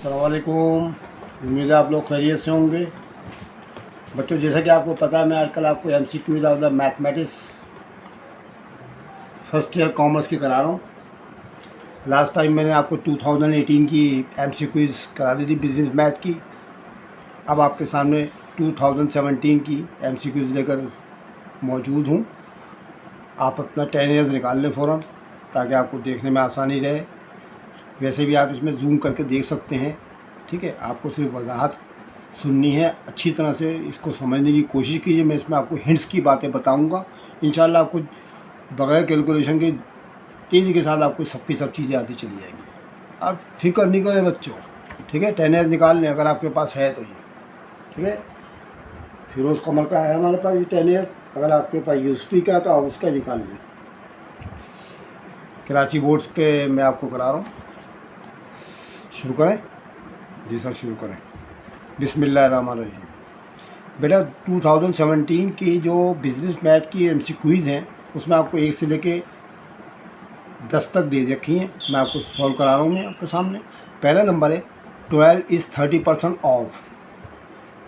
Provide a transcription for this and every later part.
अस्सलाम वालेकुम। उम्मीद है आप लोग खैरियत से होंगे। बच्चों, जैसा कि आपको पता है, मैं आजकल आपको MCQs of the mathematics first year commerce की करा रहा हूँ। लास्ट टाइम मैंने आपको 2018 की MCQs करा दी थी बिज़नेस मैथ की। अब आपके सामने 2017 की MCQs लेकर मौजूद हूँ। आप अपना 10 ईयर्स निकाल लें फ़ौरन, ताकि आपको देखने में आसानी रहे। वैसे भी आप इसमें जूम करके देख सकते हैं, ठीक है। आपको सिर्फ वजाहत सुननी है, अच्छी तरह से इसको समझने की कोशिश कीजिए। मैं इसमें आपको हिंट्स की बातें बताऊंगा। इंशाल्लाह आपको बगैर कैलकुलेशन के तेज़ी के साथ आपको सबकी सब चीज़ें आती चली जाएंगी। आप फिक्र नहीं करें बच्चों, ठीक है। 10 ईयर्स निकाल लें अगर आपके पास है तो ये, ठीक है। फिरोज़ कमर का है हमारे पास ये 10 ईयर्स। अगर आपके पास यूसुफ़ी का है तो आप उसका निकाल लें। कराची बोर्ड्स के मैं आपको करा रहा हूँ। शुरू करें? जी सर, शुरू करें। बिस्मिल्लाहिर्रहमानिर्रहीम। बेटा, 2017 की जो बिज़नेस मैथ की MCQs हैं, उसमें आपको 1 से लेके 10 तक दे रखी हैं। मैं आपको सॉल्व करा रहा हूँ मैं आपके सामने। पहला नंबर है 12 इज़ 30% ऑफ,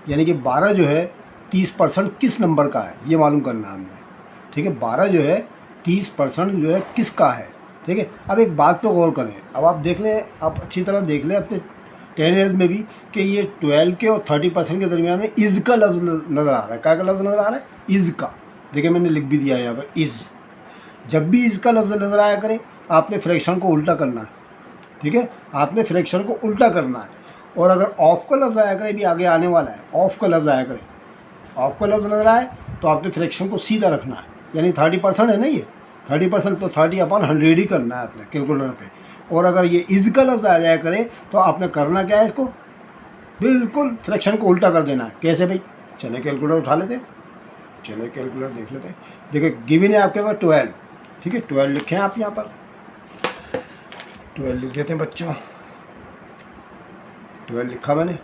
यानी कि 12 जो है 30% किस नंबर का है ये मालूम करना है हमने, ठीक है। 12 जो है 30% जो है किसका है, ठीक है। अब एक बात तो गौर करें, अब आप देख लें, आप अच्छी तरह देख लें अपने 10 ईयर्स में भी कि ये 12 के और 30% के दरमियान में इज़ का लफ्ज़ नज़र आ रहा है। क्या का लफ्ज़ नज़र आ रहा है? इज़ का। देखिए मैंने लिख भी दिया है यहाँ पर, इज़। जब भी इज़ का लफ्ज़ नज़र आया करें, आपने फ्रैक्शन को उल्टा करना है, ठीक है। आपने फ्रैक्शन को उल्टा करना है। और अगर ऑफ का लफ्ज़ आया करे, भी आगे आने वाला है, ऑफ का लफ्ज़ आया करे, ऑफ का लफ्ज़ नज़र आए तो आपने फ्रैक्शन को सीधा रखना है। यानी 30% है ना, ये 30% तो 30/100 ही करना है आपने कैलकुलेटर पे। और अगर ये इज़ का लफ्ज़ आ जाया करे तो आपने करना क्या है, इसको बिल्कुल फ्रैक्शन को उल्टा कर देना है। कैसे भाई? चले कैलकुलेटर उठा लेते हैं, चले कैलकुलेटर देख लेते हैं। देखिए गिवन है आपके पास 12, ठीक है। 12 लिखे हैं आप यहाँ पर, 12 लिख देते हैं बच्चों। 12 लिखा मैंने।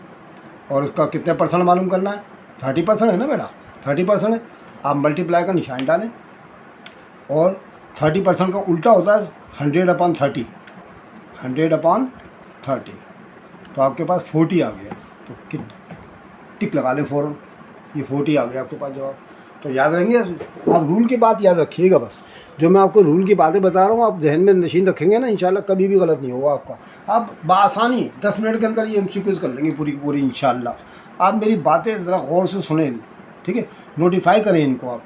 और उसका कितने परसेंट मालूम करना है? 30% है ना बेटा, 30% है। आप मल्टीप्लाई का निशान डालें, और 30% का उल्टा होता है 100/30, 100/30। तो आपके पास 40 आ गया। तो टिक लगा लें फ़ौरन, ये 40 आ गया आपके पास जवाब। तो याद रहेंगे, आप रूल की बात याद रखिएगा बस। जो मैं आपको रूल की बातें बता रहा हूँ, आप जहन में नशीन रखेंगे ना, इंशाल्लाह कभी भी गलत नहीं होगा आपका। आप बआसानी 10 मिनट के अंदर ये MCQs कर लेंगे पूरी की पूरी इंशाल्लाह। आप मेरी बातें ज़रा गौर से सुनें, ठीक है। नोटिफाई करें इनको आप।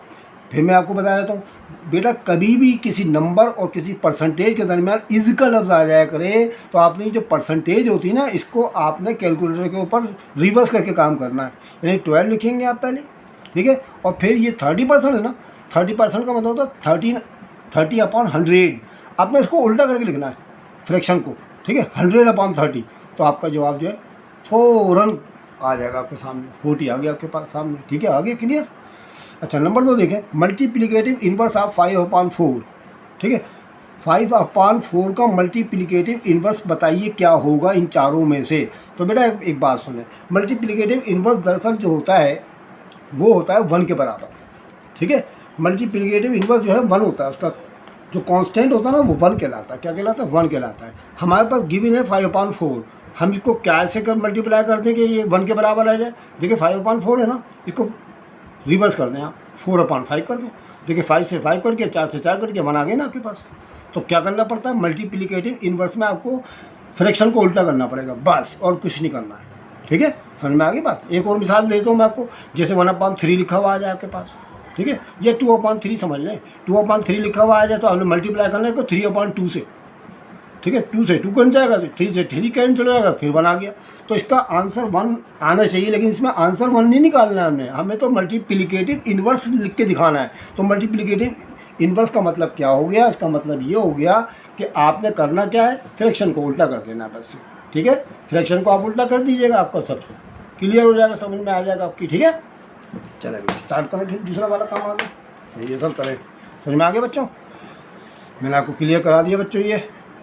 फिर मैं आपको बता देता हूँ बेटा, कभी भी किसी नंबर और किसी परसेंटेज के दरमियान इज़ का लफ्ज़ आ जाया करे तो आपने जो परसेंटेज होती है ना, इसको आपने कैलकुलेटर के ऊपर रिवर्स करके काम करना है। यानी 12 लिखेंगे आप पहले, ठीक है। और फिर ये 30% है ना, 30% का मतलब होता है 30/100। आपने इसको उल्टा करके लिखना है फ्रैक्शन को, ठीक है। 100/30। तो आपका जवाब जो है फ़ौरन आ जाएगा आपके सामने। 40 आ गया आपके पास सामने, ठीक है। आगे क्लियर? अच्छा, नंबर 2 देखें, मल्टीप्लिकेटिव इनवर्स ऑफ 5/4, ठीक है। 5/4 का मल्टीप्लिकेटिव इनवर्स बताइए क्या होगा इन चारों में से। तो बेटा एक बात सुने, मल्टीप्लिकेटिव इनवर्स दरअसल जो होता है वो होता है 1 के बराबर, ठीक है। मल्टीप्लिकेटिव इनवर्स जो है 1 होता है, उसका जो कांस्टेंट होता है ना वो 1 कहलाता है। क्या कहलाता है? 1 कहलाता है। हमारे पास गिवन है 5/4। हम इसको क्या से कर मल्टीप्लाई करते हैं कि ये 1 के बराबर आ जाए? देखिए 5/4 है ना, इसको रिवर्स कर दें आप, 4/5 कर दें। देखिए 5 से 5 करके, 4 से 4 करके 1 आ गए ना आपके पास। तो क्या करना पड़ता है? मल्टीप्लिकेटिव इनवर्स में आपको फ्रैक्शन को उल्टा करना पड़ेगा बस, और कुछ नहीं करना है, ठीक है। समझ में आ गई बात? एक और मिसाल देता हूँ मैं आपको। जैसे 1/3 लिखा हुआ आ जाए आपके पास, ठीक है। ये 2/3 समझ लें, 2/3 लिखा हुआ आ जाए तो हमने मल्टीप्लाई करना है इसको 3/2 से, ठीक है। 2 से 2 कैंसिल जाएगा, 3 से 3 कैंसिल हो जाएगा, फिर 1 आ गया। तो इसका आंसर 1 आना चाहिए, लेकिन इसमें आंसर 1 नहीं निकालना है हमें तो मल्टीप्लिकेटिव इन्वर्स लिख के दिखाना है। तो मल्टीप्लिकेटिव इन्वर्स का मतलब क्या हो गया? इसका मतलब ये हो गया कि आपने करना क्या है, फ्रैक्शन को उल्टा कर देना बस, ठीक है। फ्रैक्शन को आप उल्टा कर दीजिएगा, आपका सब क्लियर हो जाएगा, समझ में आ जाएगा आपकी, ठीक है। चले स्टार्ट करें, ठीक। दूसरा वाला काम आ गया, सही है, सब करें। समझ में आ गया बच्चों? मैंने आपको क्लियर करा दिया बच्चों ये,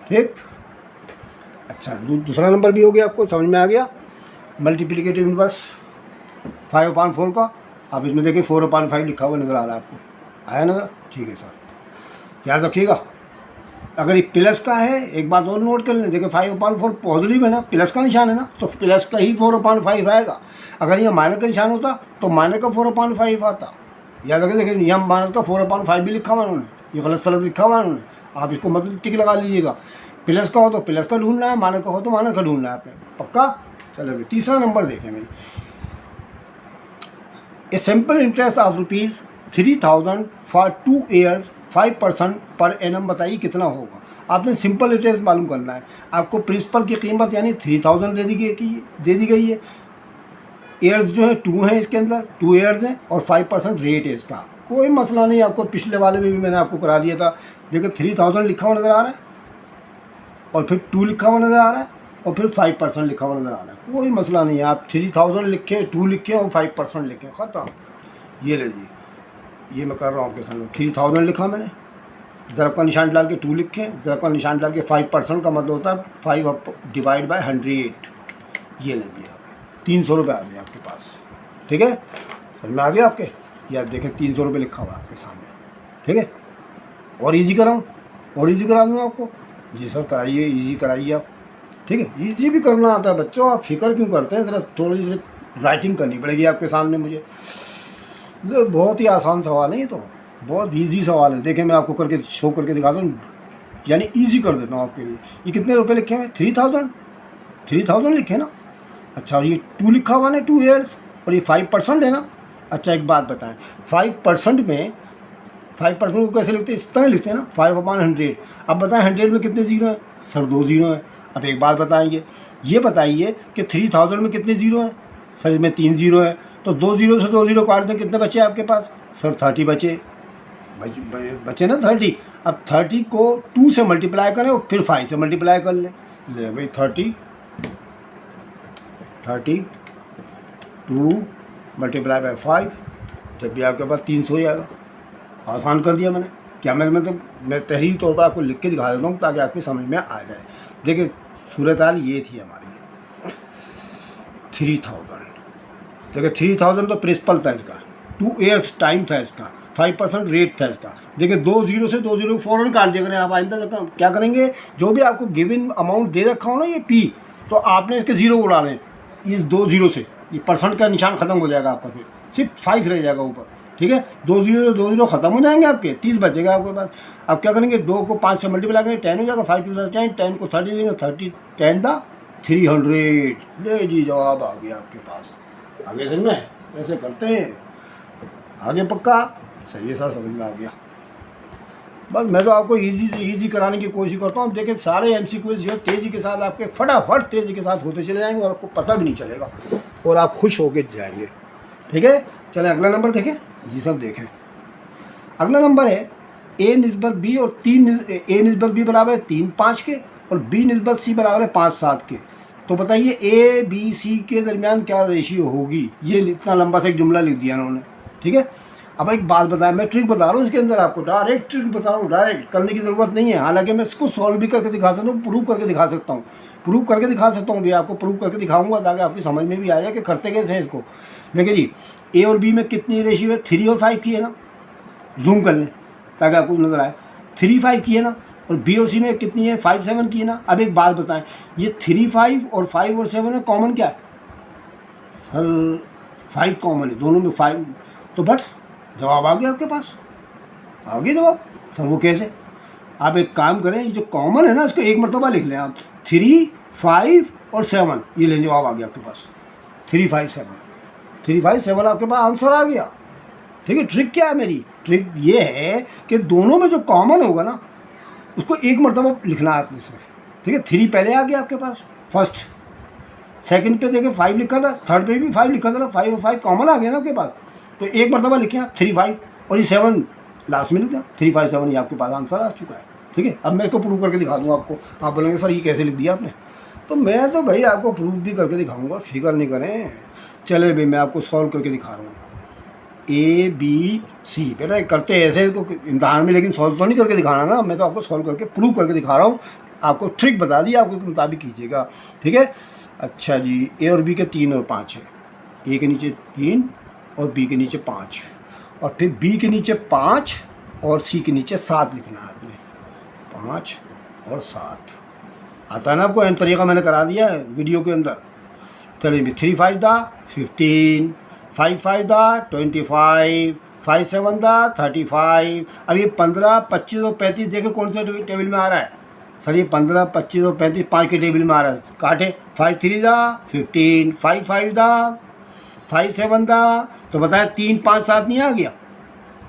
ठीक। अच्छा, दूसरा नंबर भी हो गया, आपको समझ में आ गया। मल्टीप्लिकेटिव इनवर्स 5/4 का, आप इसमें देखिए 4/5 लिखा हुआ नज़र आ रहा है आपको, आया नज़र? ठीक है सर, याद रखिएगा। अगर ये प्लस का है, एक बात और नोट कर लें, देखिए 5/4 पॉजिटिव है ना, प्लस का निशान है ना, तो प्लस का ही 4/5 आएगा। अगर ये माइनस का निशान होता तो माइनस का 4/5 आता। याद रखें, देखिए यहाँ माइनस का 4/5 भी लिखा हुआ है उन्होंने, ये गलत सलत लिखा हुआ है उन्होंने, आप इसको मतलब टिक लगा लीजिएगा। प्लस का हो तो प्लस का ढूंढना है, माइनस का हो तो माइनस का ढूंढना है आपने, पक्का। चलो भाई तीसरा नंबर देखें भाई, a simple interest of ₹3000 for 2 years 5% per annum, बताइए कितना होगा। आपने सिंपल इंटरेस्ट मालूम करना है, आपको प्रिंसिपल की कीमत यानी 3000 दे दी गई है। ईयर्स जो है 2 हैं इसके अंदर, 2 years हैं और 5% रेट है इसका, कोई मसला नहीं। आपको पिछले वाले में भी मैंने आपको करा दिया था। देखो 3000 लिखा हुआ नज़र आ रहा है और फिर 2 लिखा हुआ नज़र आ रहा है और फिर 5% लिखा हुआ नज़र आ रहा है, कोई मसला नहीं है। आप 3000 लिखें, 2 लिखें और 5% लिखें, ख़त्म। ये ले लीजिए, ये मैं कर रहा हूँ आपके सामने। 3000 लिखा मैंने, ज़रब का निशान डाल के 2 लिखें, ज़रब का निशान डाल के 5% का मतलब होता है 5/100। ये ले लीजिए आप, 300 रुपये आ गए आपके पास, ठीक है। समझ में आ गया आपके, ये आप देखें 300 रुपये लिखा हुआ है आपके सामने, ठीक है। और ईजी कराऊँ, और ईजी करा दूँगा आपको। जी सर कराइए, ईजी कराइए आप, ठीक है। ईजी भी करना आता है बच्चों, आप फिक्र क्यों करते हैं, ज़रा थोड़ी राइटिंग करनी पड़ेगी आपके सामने मुझे। बहुत ही आसान सवाल है ये तो, बहुत इजी सवाल है। देखें मैं आपको करके शो करके दिखाता हूँ, यानी इजी कर देता हूँ आपके लिए। ये कितने रुपए लिखे हैं? 3000 लिखे ना। अच्छा, और ये 2 लिखा हुआ ना, 2 years, और ये 5% है ना। अच्छा एक बात बताएं, 5% में 5% को कैसे लिखते हैं? इस तरह लिखते हैं ना, 5/100। अब बताएं 100 में कितने ज़ीरो हैं? सर 2 ज़ीरो हैं। अब एक बात बताएंगे, ये बताइए कि 3000 में कितने ज़ीरो हैं? सर इसमें 3 ज़ीरो हैं। तो 2 ज़ीरो से 2 ज़ीरो काट दें, कितने बचे आपके पास? सर 30 बचे ना 30। अब 30 को 2 से मल्टीप्लाई करें और फिर 5 से मल्टीप्लाई कर लें। ले भाई 30 2 मल्टीप्लाई बाय 5, जब भी आपके पास 300 ही आएगा। आसान कर दिया मैंने। क्या मैं मतलब मैं तहरीरी तौर पर आपको लिख के दिखा देता हूँ ताकि आपकी समझ में आ जाए। देखिए सूरत हाल ये थी हमारी, 3000। देखिए 3000 तो प्रिंसिपल था इसका, 2 years टाइम था इसका, 5% रेट था इसका। देखिए 2 ज़ीरो से 2 ज़ीरो फ़ौरन काट दिया करें आप। आइंदा क्या करेंगे, जो भी आपको गिवन अमाउंट दे रखा हो ना ये P, तो आपने इसके ज़ीरो उड़ाने, इस 2 ज़ीरो से ये परसेंट का निशान ख़त्म हो जाएगा आपका, फिर सिर्फ 5 रह जाएगा ऊपर, ठीक है। 2 ज़ीरो से 2 ज़ीरो ख़त्म हो जाएंगे आपके, 30 बचेगा आपके पास। अब क्या करेंगे, 2 को 5 से मल्टीप्लाई करेंगे, 10 हो जाएगा, 5 2 10, 10 को 30 देंगे, 30 10 दा 300। ले जी जवाब आ गया आपके पास। आगे समझ में ऐसे करते हैं, आगे पक्का सही है सर, समझ में आ गया। बस मैं तो आपको इजी से इजी कराने की कोशिश करता हूँ। देखिए सारे MCQs जो है तेज़ी के साथ आपके फटाफट तेज़ी के साथ होते चले जाएंगे और आपको पता भी नहीं चलेगा और आप खुश होके जाएंगे, ठीक है। चलें अगला नंबर देखें। जी सर देखें, अगला नंबर है A निस्बत B और A निस्बत B बराबर है 3/5 के और B निस्बत C बराबर है 5/7 के। तो बताइए A B C के दरमियान क्या रेशियो होगी। ये इतना लंबा सा एक जुमला लिख दिया उन्होंने, ठीक है। अब एक बात बताएं, मैं ट्रिक बता रहा हूँ इसके अंदर, आपको डायरेक्ट ट्रिक बता रहा हूँ, डायरेक्ट करने की ज़रूरत नहीं है। हालांकि मैं इसको सॉल्व भी करके दिखा सकता हूँ, प्रूव करके दिखा सकता हूँ, भी आपको प्रूव करके दिखाऊंगा ताकि आपकी समझ में भी आ जाए कि करते कैसे हैं इसको। देखिए जी A और B में कितनी रेशियो है? 3 और 5 की है ना, जूम कर लें ताकि आपको नजर आए। 3 5 की है ना, और B और C में कितनी है? 5 7 की है ना। अब एक बात बताएं, ये 3 5 और 5 और 7 में कॉमन क्या है? सर 5 कॉमन है दोनों में, 5। तो बस जवाब आ गया आपके पास, आ गया जवाब। सर वो कैसे? आप एक काम करें, ये जो कॉमन है ना इसको एक मरतबा लिख लें आप, 3 5 और 7, ये लें, जवाब आ गया आपके पास। 3 5 7 आपके पास आंसर आ गया, ठीक है। ट्रिक क्या है मेरी? ट्रिक ये है कि दोनों में जो कॉमन होगा ना उसको एक मरतबा लिखना है आपने सिर्फ, ठीक है। 3 पहले आ गया आपके पास फर्स्ट, सेकंड पे देखिए 5 लिखा था, थर्ड पे भी 5 लिखा था, 5 और 5 कॉमन आ गया ना आपके पास, तो एक मरतबा लिखें आप 3 5 और ये 7 लास्ट में लिखा, 3 5 7, ये आपके पास आंसर आ चुका है, ठीक है। अब मैं इसको प्रूव करके दिखा दूँगा आपको। आप बोलेंगे सर ये कैसे लिख दिया आपने, तो मैं तो भाई आपको प्रूफ भी करके दिखाऊंगा, फिक्र नहीं करें। चले भाई मैं आपको सॉल्व करके दिखा रहा हूँ। A B C बेटा करते ऐसे तो इम्तहान में, लेकिन सॉल्व तो नहीं करके दिखाना ना, मैं तो आपको सॉल्व करके प्रूव करके दिखा रहा हूँ। आपको ट्रिक बता दी, आपको के मुताबिक कीजिएगा, ठीक है। अच्छा जी, A और B के 3 और 5 है, A के नीचे 3 और B के नीचे 5, और फिर B के नीचे 5 और C के नीचे 7 लिखना है आपने। 5 और 7 आता है ना आपको, एन तरीका मैंने करा दिया है वीडियो के अंदर। चलिए 3 5 दा 15, 5 5 दा 25, 5 7 दा 35। अब ये 15 25 और 35 देखे कौन से टेबल में आ रहा है सर? ये 15 25 और 35 5 के टेबल में आ रहा है। काटे 5 3 दा 15, 5 5 दा 5 7 दा, तो बताएं 3 5 7 नहीं आ गया?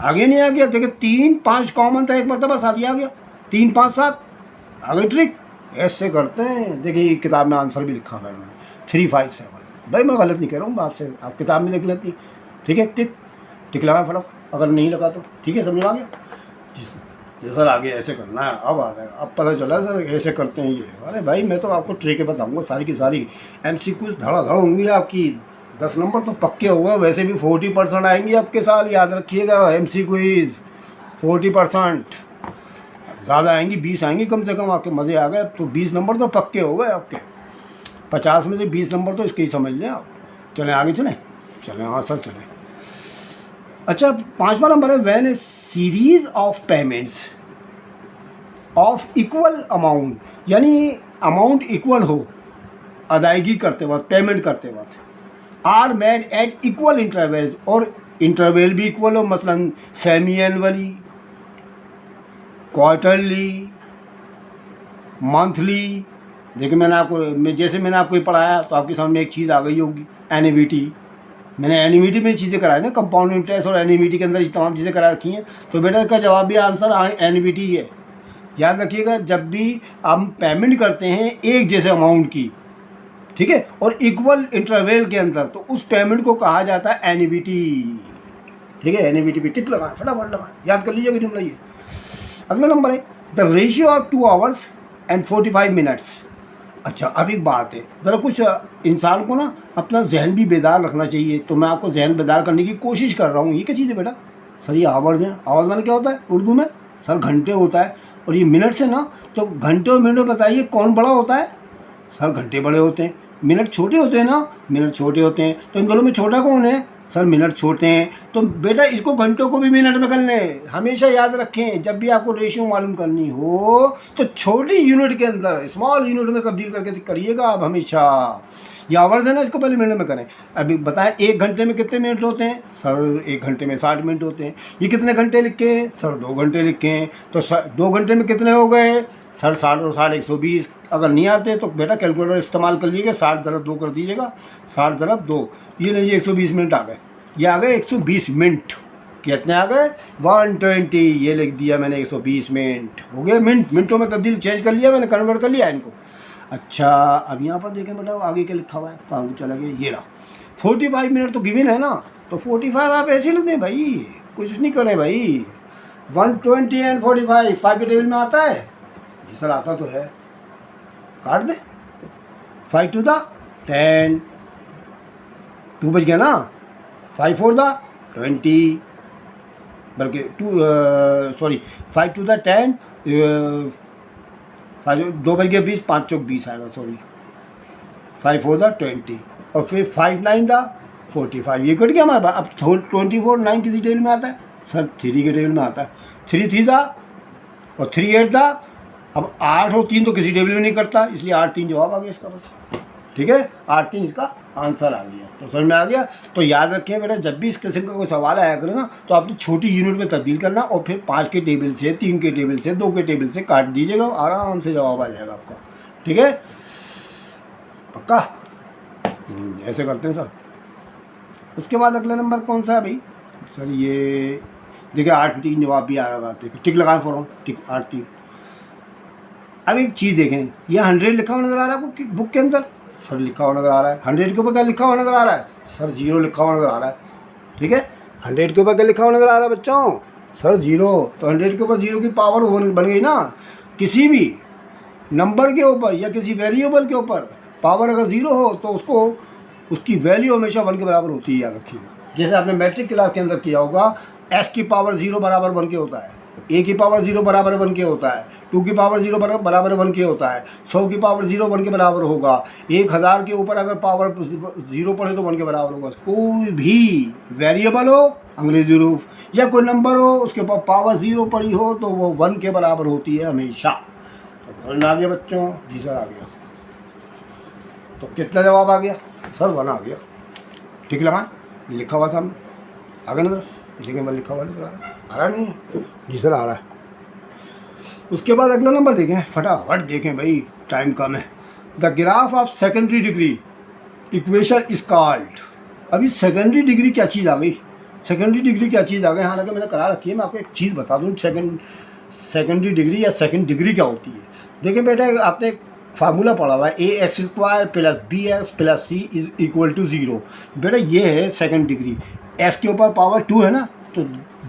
आगे नहीं आ गया? देखिए 3 5 कॉमन था, एक मतलब साथ ही आ गया। 3 5 7 आ गई ट्रिक। ऐसे करते हैं। देखिए किताब में आंसर भी लिखा है मैंने 3 5 7। भाई मैं गलत नहीं कह रहा हूँ आपसे, आप किताब में देख लेती। ठीक है, टिक लगा फटाफट, अगर नहीं लगा तो ठीक है, समझ में आ गया जी सर। आगे ऐसे करना है, अब आ जाएगा, अब पता चला सर ऐसे करते हैं ये। अरे भाई मैं तो आपको ट्रिकें बताऊँगा सारी की सारी। MCQ धड़ाधड़ होंगी आपकी, 10 नंबर तो पक्के हुआ। वैसे भी 40% आएंगे आपके साल, याद रखिएगा। MCQ 40% ज़्यादा आएंगी, 20 आएंगी कम से कम। आपके मज़े आ गए तो 20 नंबर तो पक्के हो गए आपके। 50 में से 20 नंबर तो इसके ही समझ लें आप। चलें आगे चलें। हाँ सर चलें। अच्छा 5वां नंबर है, when a series of payments of equal amount, यानी अमाउंट इक्वल हो अदायगी करते वक्त, पेमेंट करते वक्त, are made at equal intervals, और इंटरवल भी इक्वल हो, मसलन सेमी एनुअली, क्वार्टरली, मंथली। देखिए जैसे मैंने आपको ये पढ़ाया तो आपके सामने एक चीज़ आ गई होगी, एनईवीटी। मैंने एनईवीटी में चीज़ें कराई ना, कंपाउंड इंटरेस्ट और एनईवीटी के अंदर ये तमाम चीज़ें करा रखी हैं। तो बेटा इसका जवाब भी आंसर एनईवीटी है। याद रखिएगा, जब भी हम पेमेंट करते हैं एक जैसे अमाउंट की, ठीक है, और इक्वल इंटरवल के अंदर, तो उस पेमेंट को कहा जाता है एनईवीटी। ठीक है, एनईवीटी पे टिक लगाएं, फटाफट लगाएं, याद कर लीजिएगा जुमला ये। अगला नंबर है the ratio of 2 hours and 45 minutes। अच्छा अब एक बात है, ज़रा कुछ इंसान को ना अपना जहन भी बेदार रखना चाहिए। तो मैं आपको जहन बेदार करने की कोशिश कर रहा हूँ। ये क्या चीज़ है बेटा? सर ये आवर्स हैं। आवर्स माने क्या होता है उर्दू में? सर घंटे होता है। और ये मिनट्स है ना, तो घंटे और मिनट बताइए कौन बड़ा होता है? सर घंटे बड़े होते हैं, मिनट छोटे होते हैं ना, मिनट छोटे होते हैं। तो इन दोनों में छोटा कौन है? सर मिनट छोटे हैं। तो बेटा इसको घंटों को भी मिनट में कर लें। हमेशा याद रखें, जब भी आपको रेशियो मालूम करनी हो तो छोटी यूनिट के अंदर, स्मॉल यूनिट में तब्दील करके करिएगा आप हमेशा। ये आवर्स है ना, इसको पहले मिनट में करें। अभी बताएं 1 घंटे में कितने मिनट होते हैं? सर 1 घंटे में 60 मिनट होते हैं। ये कितने घंटे लिखे हैं? सर 2 घंटे लिखे हैं। तो 2 घंटे में कितने हो गए? सर 60 और 60 120। अगर नहीं आते तो बेटा कैलकुलेटर इस्तेमाल कर लीजिएगा, 60 × 2 कर दीजिएगा, 60 × 2, ये लीजिए 120 मिनट आ गए। ये आ गए 120 मिनट। कितने आ गए? 120। ये लिख दिया मैंने 120 मिनट हो गए। मिनटों में तब्दील चेंज कर लिया मैंने, कन्वर्ट कर लिया इनको। अच्छा अब यहाँ पर देखें बेटा आगे क्या लिखा हुआ है, कहाँ चला गया? ये रहा 45 मिनट तो गिवन है ना, तो 45 आप ऐसे ही लिख दें भाई, कुछ नहीं करें भाई। 120 एंड 45 5 के टेबल में आता है? जी सर आता तो है, काट दे। 5 2 10, 2 बच गया ना। 5 4 20, बल्कि 5 2 10, 2 बज गया 20, 5 चौक 20 आएगा, सॉरी 5 4 20, और फिर 5 9 45। ये कट गया हमारे पास। अब 24 9 किसी टेबल में आता है? सर 3 के टेबल में आता है। 3 3 और 3 8 अब 8 और 3 तो किसी टेबल में नहीं करता, इसलिए 8 3 जवाब आ गया इसका बस। ठीक है, 8 3 इसका आंसर आ गया। तो समझ में आ गया। तो याद रखिए बेटा, जब भी इस किस्म का कोई सवाल आया करे ना, तो आपने छोटी यूनिट में तब्दील करना और फिर 5 के टेबल से, 3 के टेबल से, 2 के टेबल से काट दीजिएगा, आराम से जवाब आ जाएगा आपका। ठीक है, पक्का? ऐसे करते हैं सर। उसके बाद अगला नंबर कौन सा है भाई? सर ये देखिए 8 3 जवाब भी आ रहा है। टिक लगाएं फौरन, टिक 8 3। अब एक चीज़ देखें, ये 100 लिखा हुआ नज़र आ रहा है आपको बुक के अंदर? सर लिखा हुआ नज़र आ रहा है। 100 के ऊपर क्या लिखा हुआ नज़र आ रहा है? सर 0 लिखा हुआ नज़र आ रहा है। ठीक है, 100 के ऊपर क्या लिखा हुआ नज़र आ रहा है बच्चों? सर 0। तो 100 के ऊपर 0 की पावर बन गई ना। किसी भी नंबर के ऊपर या किसी वेरिएबल के ऊपर पावर अगर 0 हो तो उसको उसकी वैल्यू हमेशा 1 के बराबर होती है, याद रखिएगा। जैसे आपने मैट्रिक क्लास के अंदर किया होगा, s की पावर 0 बराबर 1 के होता है, a की पावर 0 बराबर 1 के होता है, 2 की पावर 0 बराबर 1 के होता है, 100 की पावर 0 1 के बराबर होगा, 1000 के ऊपर अगर पावर 0 पड़े तो 1 के बराबर होगा। कोई भी वेरिएबल हो, अंग्रेजी रूप या कोई नंबर हो उसके ऊपर पावर 0 पड़ी हो तो वो 1 के बराबर होती है हमेशा। तो समझ में आ गया बच्चों? जी सर आ गया। तो कितना जवाब आ गया सर? 1 आ गया। ठीक लगा? ये लिखा हुआ सामने आ गया नजर? देखिए मैं लिखा हुआ नजर आ रहा नहीं है? जी सर आ रहा है। उसके बाद अगला नंबर देखें, फटाफट देखें भाई, टाइम कम है। The graph of secondary degree equation is called. अभी सेकेंडरी डिग्री क्या चीज़ आ गई? सेकेंडरी डिग्री क्या चीज़ आ गई? हालांकि मैंने करा रखी है, मैं आपको एक चीज़ बता दूँ, सेकेंडरी डिग्री या सेकेंड डिग्री क्या होती है। देखिए बेटा, आपने एक फार्मूला पढ़ा हुआ है, ax² + bx + c is equal to 0। बेटा ये है सेकेंड डिग्री। s के ऊपर पावर 2 है ना, तो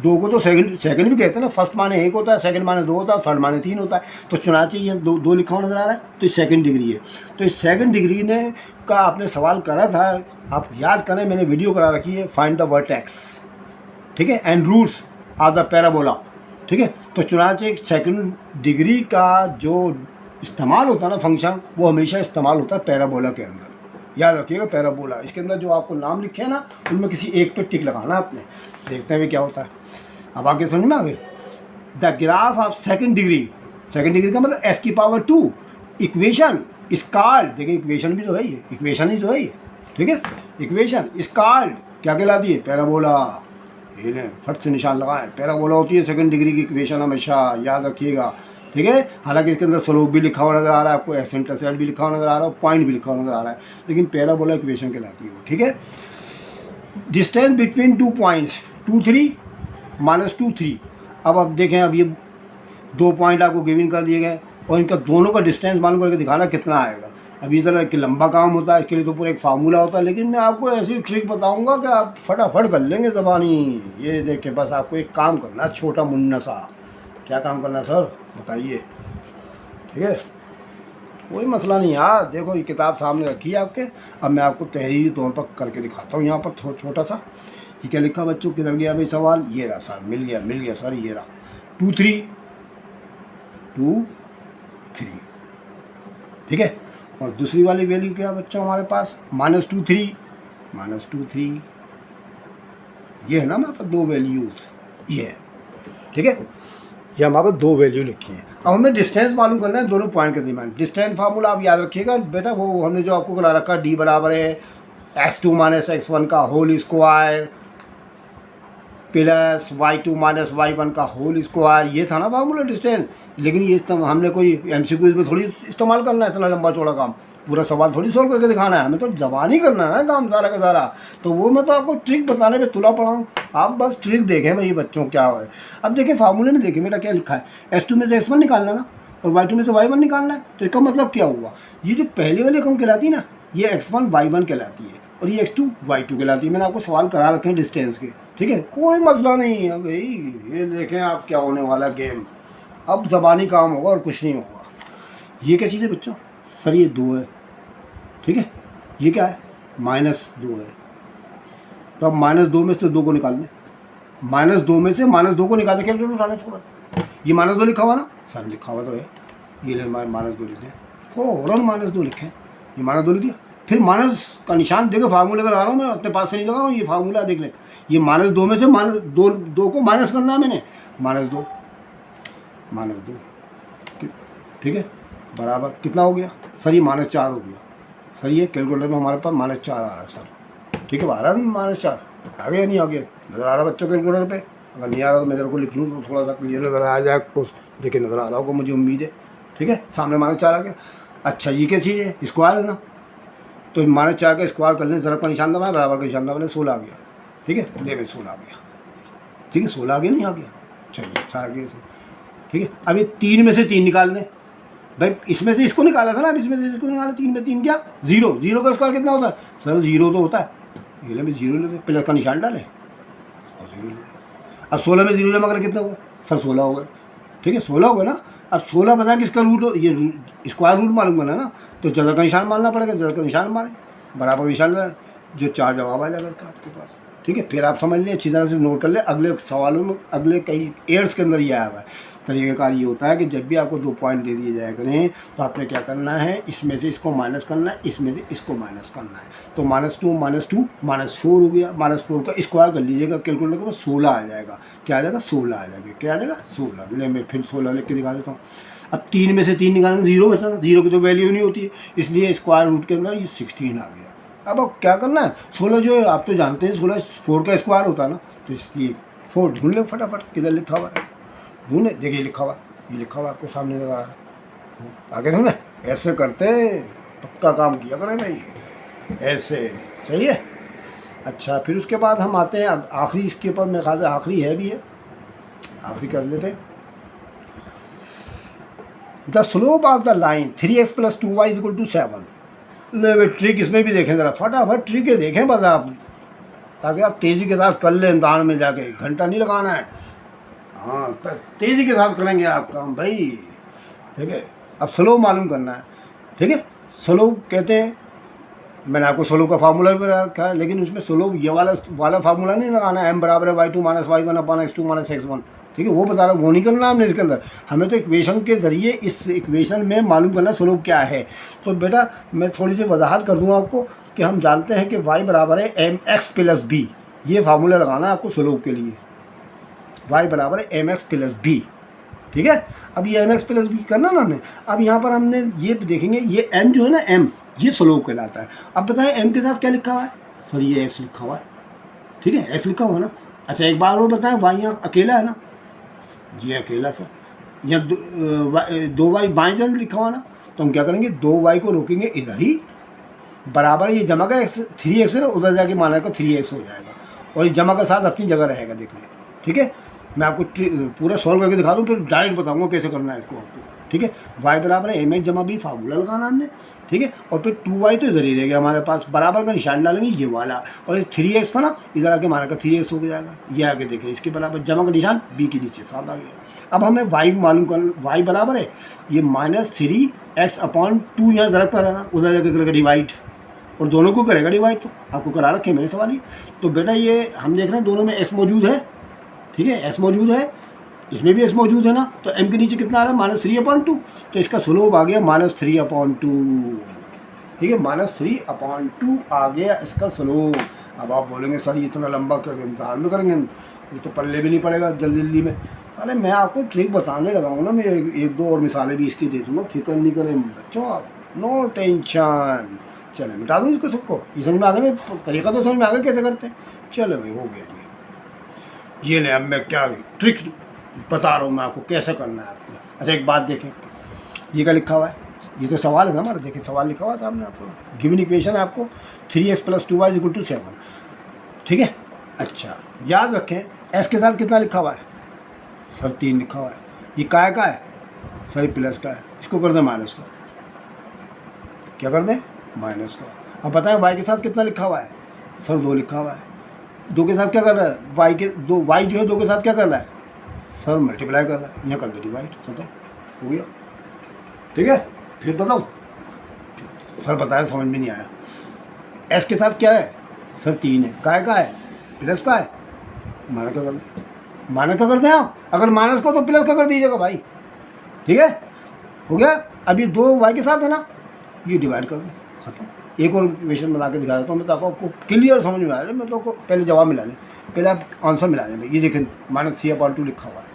2 को तो सेकंड भी कहते हैं ना। फर्स्ट माने 1 होता है, सेकंड माने 2 होता है, थर्ड माने 3 होता है। तो चुनाचे ये 2 लिखा हुआ नजर आ रहा है, तो सेकंड डिग्री है। तो इस सेकंड डिग्री ने का आपने सवाल करा था, आप याद करें, मैंने वीडियो करा रखी है, फाइंड द वर्टेक्स, ठीक है, and roots of the parabola, ठीक है। तो चुनाचे सेकंड डिग्री का जो इस्तेमाल होता है ना फंक्शन, वो हमेशा इस्तेमाल होता है पैराबोला के अंदर। याद रखिएगा पैराबोला, इसके अंदर जो आपको नाम लिखे हैं ना, उनमें किसी एक पे टिक लगाना आपने। देखते हैं क्या होता है। अब आगे समझ में आ गए। The graph of second degree का मतलब s की पावर 2 इक्वेशन इज कॉल्ड। देखिए इक्वेशन भी तो है ये, इक्वेशन ही तो है ये, ठीक है। इक्वेशन इज कॉल्ड क्या कहलाती है? पैराबोला। ये लें, फट से निशान लगाएं, पैराबोला होती है सेकंड डिग्री की इक्वेशन, हमेशा याद रखिएगा, ठीक है। हालांकि इसके अंदर स्लोप भी लिखा हुआ नजर आ रहा है आपको, एसेंट्रोसाइड भी लिखा हुआ नजर आ रहा है, पॉइंट भी लिखा हुआ नजर आ रहा है, लेकिन पैराबोला इक्वेशन कहलाती है, ठीक है। Distance between 2 points 2 3 -2 3। अब देखें, अब ये 2 पॉइंट आपको गिवन कर दिए गए और इनका दोनों का डिस्टेंस मालूम करके दिखाना कितना आएगा। अब ये तरह कि लंबा काम होता है, इसके लिए तो पूरा एक फार्मूला होता है, लेकिन मैं आपको ऐसी ट्रिक बताऊंगा कि आप फटाफट कर लेंगे ज़बानी। ये देखें, बस आपको एक काम करना है, छोटा मुन्ना सा। क्या काम करना है सर बताइए, ठीक है। कोई मसला नहीं यार, देखो ये किताब सामने रखी है आपके। अब मैं आपको तहरीरी तौर पर करके दिखाता हूँ यहाँ पर छोटा सा। ये क्या लिखा बच्चों? किधर गया भाई सवाल? ये रहा सर, मिल गया सर, ये रहा 2 3 2 3, ठीक है। और दूसरी वाली वैल्यू क्या बच्चों हमारे पास? -2 3 ये है ना हमारे पास 2 वैल्यूज़, ये है, ठीक है। ये हमारे पास 2 वैल्यू लिखी है। अब हमें डिस्टेंस मालूम करना है दोनों पॉइंट के दरमियान। डिस्टेंस फार्मूला आप याद रखिएगा बेटा, वो हमने जो आपको करा रखा, d बराबर है x2 - x1 का whole square plus y2 - y1 का होल स्क्वायर। ये था ना फार्मूला डिस्टेंस। लेकिन ये हमने कोई MCQ में थोड़ी इस्तेमाल करना है, इतना लंबा चौड़ा काम, पूरा सवाल थोड़ी सॉल्व करके दिखाना है, हमें तो ज़बानी करना है ना काम सारा का सारा। तो वो मैं तो आपको ट्रिक बताने पे तुला पड़ा हूँ, आप बस ट्रिक देखें भाई बच्चों क्या है। अब देखें फार्मूले में, देखें बेटा क्या लिखा है, S2 में से S1 निकालना ना, और Y2 में से Y1 निकालना है। तो इसका मतलब क्या हुआ? ये जो पहले वाली रकम कहलाती है ना, ये X1 Y1 कहलाती है, और ये X2 Y2 कहलाती है। मैंने आपको सवाल करा रखे हैं डिस्टेंस के, ठीक है, कोई मसला नहीं है भाई। ये देखें आप क्या होने वाला गेम, अब ज़बानी काम होगा और कुछ नहीं होगा। ये क्या चीज़ है बच्चों? सर ये 2 है, ठीक है। ये क्या है? -2 है। तो अब -2 में से 2 को निकाल लें, -2 में से -2 को निकाल के उठाने फ़ौरन। ये -2 लिखा हुआ ना सर? लिखा हुआ तो है, ये ले -2 लिखे, फ़ौरन -2 लिखें। ये -2 लिख दिया, फिर माइनस का निशान देखो, फार्मूले का लगा रहा हूँ मैं, अपने पास से नहीं लगा रहा हूँ, ये फार्मूला देख लें। ये -2 में से -2 को माइनस करना है मैंने, -2 ठीक है, बराबर कितना हो गया सर? ये -4 हो गया सर। ये कैलकुलेटर में हमारे पास -4 आ रहा है सर, ठीक है। बारह -4 आ गया, नहीं आ गया? नज़र आ रहा बच्चों कैलकुलेटर पे? अगर नहीं आ रहा तो मैं तेरे को लिख लूँ तो थोड़ा सा क्लियर नज़र आ जाए आपको। देखिए नज़र आ रहा होगा, मुझे उम्मीद है, ठीक है। सामने -4 आ गया। अच्छा ये क्या चीज़ है? स्क्वायर है ना, तो -4 का स्क्वायर कर लें, ज़रा का निशान दबाएं, बराबर का निशान दबाएं, 16 आ गया, ठीक है। ले 16 आ गया, ठीक है। 16 आ गया, नहीं आ गया? चलिए अच्छा आ गया, ठीक है। अब ये 3 में से 3 निकाल दें भाई, इसमें से इसको निकाला था ना, अब इसमें से इसको निकाला। 3 में 3 क्या? 0 का स्क्वायर कितना होता है सर? 0 तो होता है, ये ले 0 लेते, प्लस का निशान डालें और 0 लेते। अब 16 में 0 जमा करें कितना होगा सर? 16 हो गए, ठीक है, 16 हो गए ना। अब 16 बता किसका रूट हो? ये स्क्वायर रूट मालूम करना ना, तो जगह का निशान मारना पड़ेगा, जगह का निशान मारें, बराबर निशान डालें, जो 4 जवाब आ जाएगा आपके पास, ठीक है। फिर आप समझ लें, अच्छी तरह से नोट कर लें, अगले सवालों में, अगले कई एड्स के अंदर ये आया हुआ है। तरीक़ेकार ये होता है कि जब भी आपको 2 पॉइंट दे दिए जाया करें तो आपने क्या करना है, इसमें से इसको माइनस करना है, इसमें से इसको माइनस करना है। तो -2 -4 हो गया, -4 का स्क्वायर कर लीजिएगा कैलकुलेटर में, 16 आ जाएगा। क्या आ जाएगा? 16 आ जाएगा। क्या आ जाएगा? 16। ले मैं फिर 16 लिख के दिखा देता हूँ। अब 3 में से 3 निकालेंगे, 0 बचा ना, 0 की तो वैल्यू नहीं होती है, इसलिए स्क्वायर रूट के अंदर ये 16 आ गया। अब क्या करना है, 16 जो है आप तो जानते हैं 16 4 का स्क्वायर होता है ना, तो इसलिए 4 ढूंढ लें फटाफट, किधर लिखा हुआ है ढूंढे, देखिए लिखा हुआ, ये लिखा हुआ आपको सामने नजर आ रहा है। आगे समझे, ऐसे करते पक्का काम किया करें भाई, ऐसे सही है। अच्छा, फिर उसके बाद हम आते हैं आखिरी, इसके ऊपर मेरे ख्याल से आखिरी है भी है, आखिरी कर लेते हैं। The slope of the line 3x + 2y = 7। ले ट्रिक इसमें भी देखें ज़रा, फटाफट ट्रिक देखें बस आप, ताकि आप तेज़ी के साथ कर लें इम्तहान में जाके, घंटा नहीं लगाना है। हाँ, तेज़ी के साथ करेंगे आप काम भाई, ठीक है। अब स्लोप मालूम करना है, ठीक है। स्लोप कहते हैं, मैंने आपको स्लोप का फार्मूला भी रखा है, लेकिन उसमें स्लोप ये वाला फार्मूला नहीं लगाना है, m = y2 - y1 / x2 - x1, ठीक है। वो बता रहा हूँ, वो नहीं करना हमने इसके अंदर, हमें तो इक्वेशन के ज़रिए इस इक्वेशन में मालूम करना स्लोप क्या है। तो बेटा मैं थोड़ी सी वजाहत कर दूँगा आपको कि हम जानते हैं कि y = mx + b, ये फार्मूला लगाना है आपको स्लोप के लिए, y = mx + b, ठीक है। अब ये mx + b करना ना हमने, अब यहाँ पर हमने ये देखेंगे, ये m जो है ना, m ये स्लोप कहलाता है। अब बताएं m के साथ क्या लिखा हुआ है, सर ये x लिखा हुआ है, ठीक है, x लिखा हुआ है ना। अच्छा एक बार और बताएं, y यहाँ अकेला है ना, जी अकेला सर, यहाँ 2y बाएं तरफ लिखा हुआ ना, तो हम क्या करेंगे, 2y को रोकेंगे इधर ही, बराबर ये जमा का x 3x है ना, उधर जाके माना का 3x हो जाएगा, और ये जमा का साथ अपनी जगह रहेगा, देख लें, ठीक है। मैं आपको पूरा सॉल्व करके दिखा दूँ, फिर डायरेक्ट बताऊँगा कैसे करना है इसको आपको, ठीक है। y = mx + b फार्मूला लगाना हमने, ठीक है। और फिर 2y तो इधर ही रहेगा हमारे पास, बराबर का निशान डालेंगे ये वाला, और ये 3x था ना, इधर आके हमारा का 3x हो जाएगा, ये आगे देखें, इसके बराबर जमा का निशान b के नीचे साथ आ गया। अब हमें y मालूम कर, y बराबर है ये -3x/2, यहाँ ज़रूरत कर ना, उधर जाके करेगा डिवाइड, और दोनों को करेगा डिवाइड, तो आपको करा रखे मेरे सवाल ही। तो बेटा ये हम देख रहे हैं दोनों में x मौजूद है, ठीक है, s मौजूद है, इसमें भी s मौजूद है ना, तो m के नीचे कितना आ रहा है, -3/2, तो इसका स्लोप आ गया -3/2, ठीक है, -3/2 आ गया इसका स्लोप। अब आप बोलेंगे सर ये इतना लंबा इम्तहान में करेंगे, ये तो पल्ले भी नहीं पड़ेगा जल्दी में। अरे मैं आपको ट्रिक बताने लगा हूँ ना, मैं एक दो और मिसालें भी इसकी दे दूँगा, फिक्र नहीं करें बच्चों आप, नो टेंशन। चले मिटा दूँ इसको सबको, ये समझ में आ गया ना, तरीका तो समझ में आ गया कैसे करते हैं। चलो भाई हो गया जी, ये ले अब मैं क्या ट्रिक बता रहा हूँ मैं आपको कैसे करना है आपको। अच्छा एक बात देखें, ये क्या लिखा हुआ है, ये तो सवाल है ना हमारा, देखिए सवाल लिखा हुआ है सामने आपको, गिवन इक्वेशन है आपको 3x + 2y = 7, ठीक है। अच्छा याद रखें s के साथ कितना लिखा हुआ है, सर 3 लिखा हुआ है, ये काय का है, सर ये प्लस का है, इसको कर दें माइनस का, क्या कर दें, माइनस का। अब बताएं y के साथ कितना लिखा हुआ है, सर 2 लिखा हुआ है, 2 के साथ क्या कर रहा है, y जो है 2 के साथ क्या कर रहा है, सर मल्टीप्लाई कर रहा है, यहाँ कर दे डिवाइड, सर हो गया, ठीक है। फिर बताओ, सर बताया समझ में नहीं आया, s के साथ क्या है, सर 3 है, काय का है, प्लस का है, माइनस का कर दे, माइनस का करते हैं आप, अगर माइनस को तो प्लस का कर दीजिएगा भाई, ठीक है, हो गया। अभी 2 y के साथ है ना, ये डिवाइड कर दो, खत्म। एक और इक्वेशन बना के दिखा देता हूँ मैं, तो आपको क्लियर समझ में आ जाए, मैं तो आपको पहले जवाब मिला लें, पहले आप आंसर मिला लें। ये देखें -3/2 लिखा हुआ है,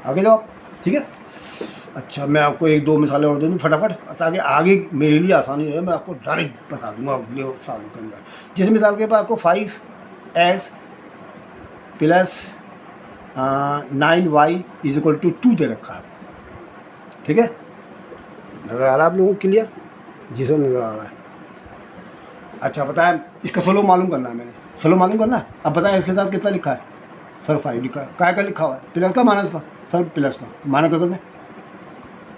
आगे जाओ, ठीक है। अच्छा मैं आपको एक दो मिसालें और दे दूँ फटाफट, ताकि आगे मेरे लिए आसानी हो, मैं आपको डायरेक्ट बता दूँगा अगले साल के अंदर। जिस मिसाल के पास आपको 5x + 9y = 2 दे रखा है, ठीक है, नज़र आ रहा है आप लोगों को क्लियर, जी सर नज़र आ रहा है। अच्छा बताएं, इसका स्लोप मालूम करना है, मैंने स्लोप मालूम करना है। अब बताएं इसके साथ कितना लिखा है, सर 5 लिखा है, काय का लिखा हुआ है, प्लस का माइनस का, सर प्लस का, माइनस का कर दें,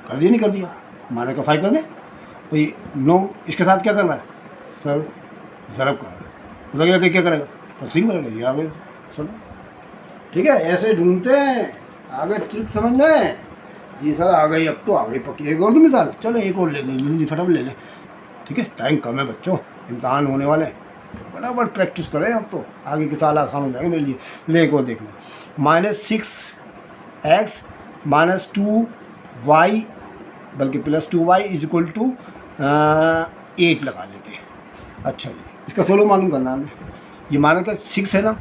कर दिया नहीं कर दिया, माइनस का 5 कर दें, तो ये 9 इसके साथ क्या कर रहा है, सर ज़रब कर रहा है, उधर जाके क्या करेगा, तकसीम करेगा, ये आगे सर, ठीक है। ऐसे ढूंढते हैं आगे ट्रिक समझ में, जी सर आ गई, अब तो आ गई पक्की। एक और भी मिसाल, चलो एक और ले लें, फटाफट ले लें, ठीक है, टाइम कम है बच्चों, इम्तहान होने वाले, फटाफट प्रैक्टिस करें, अब तो आगे के साल आसान हो जाएंगे मेरे लिए। ले एक और देख लें, -6x -2y बल्कि +2y इज इक्वल टू 8 लगा लेते हैं। अच्छा जी, इसका सोलो मालूम करना है हमें। ये माना का 6 है ना,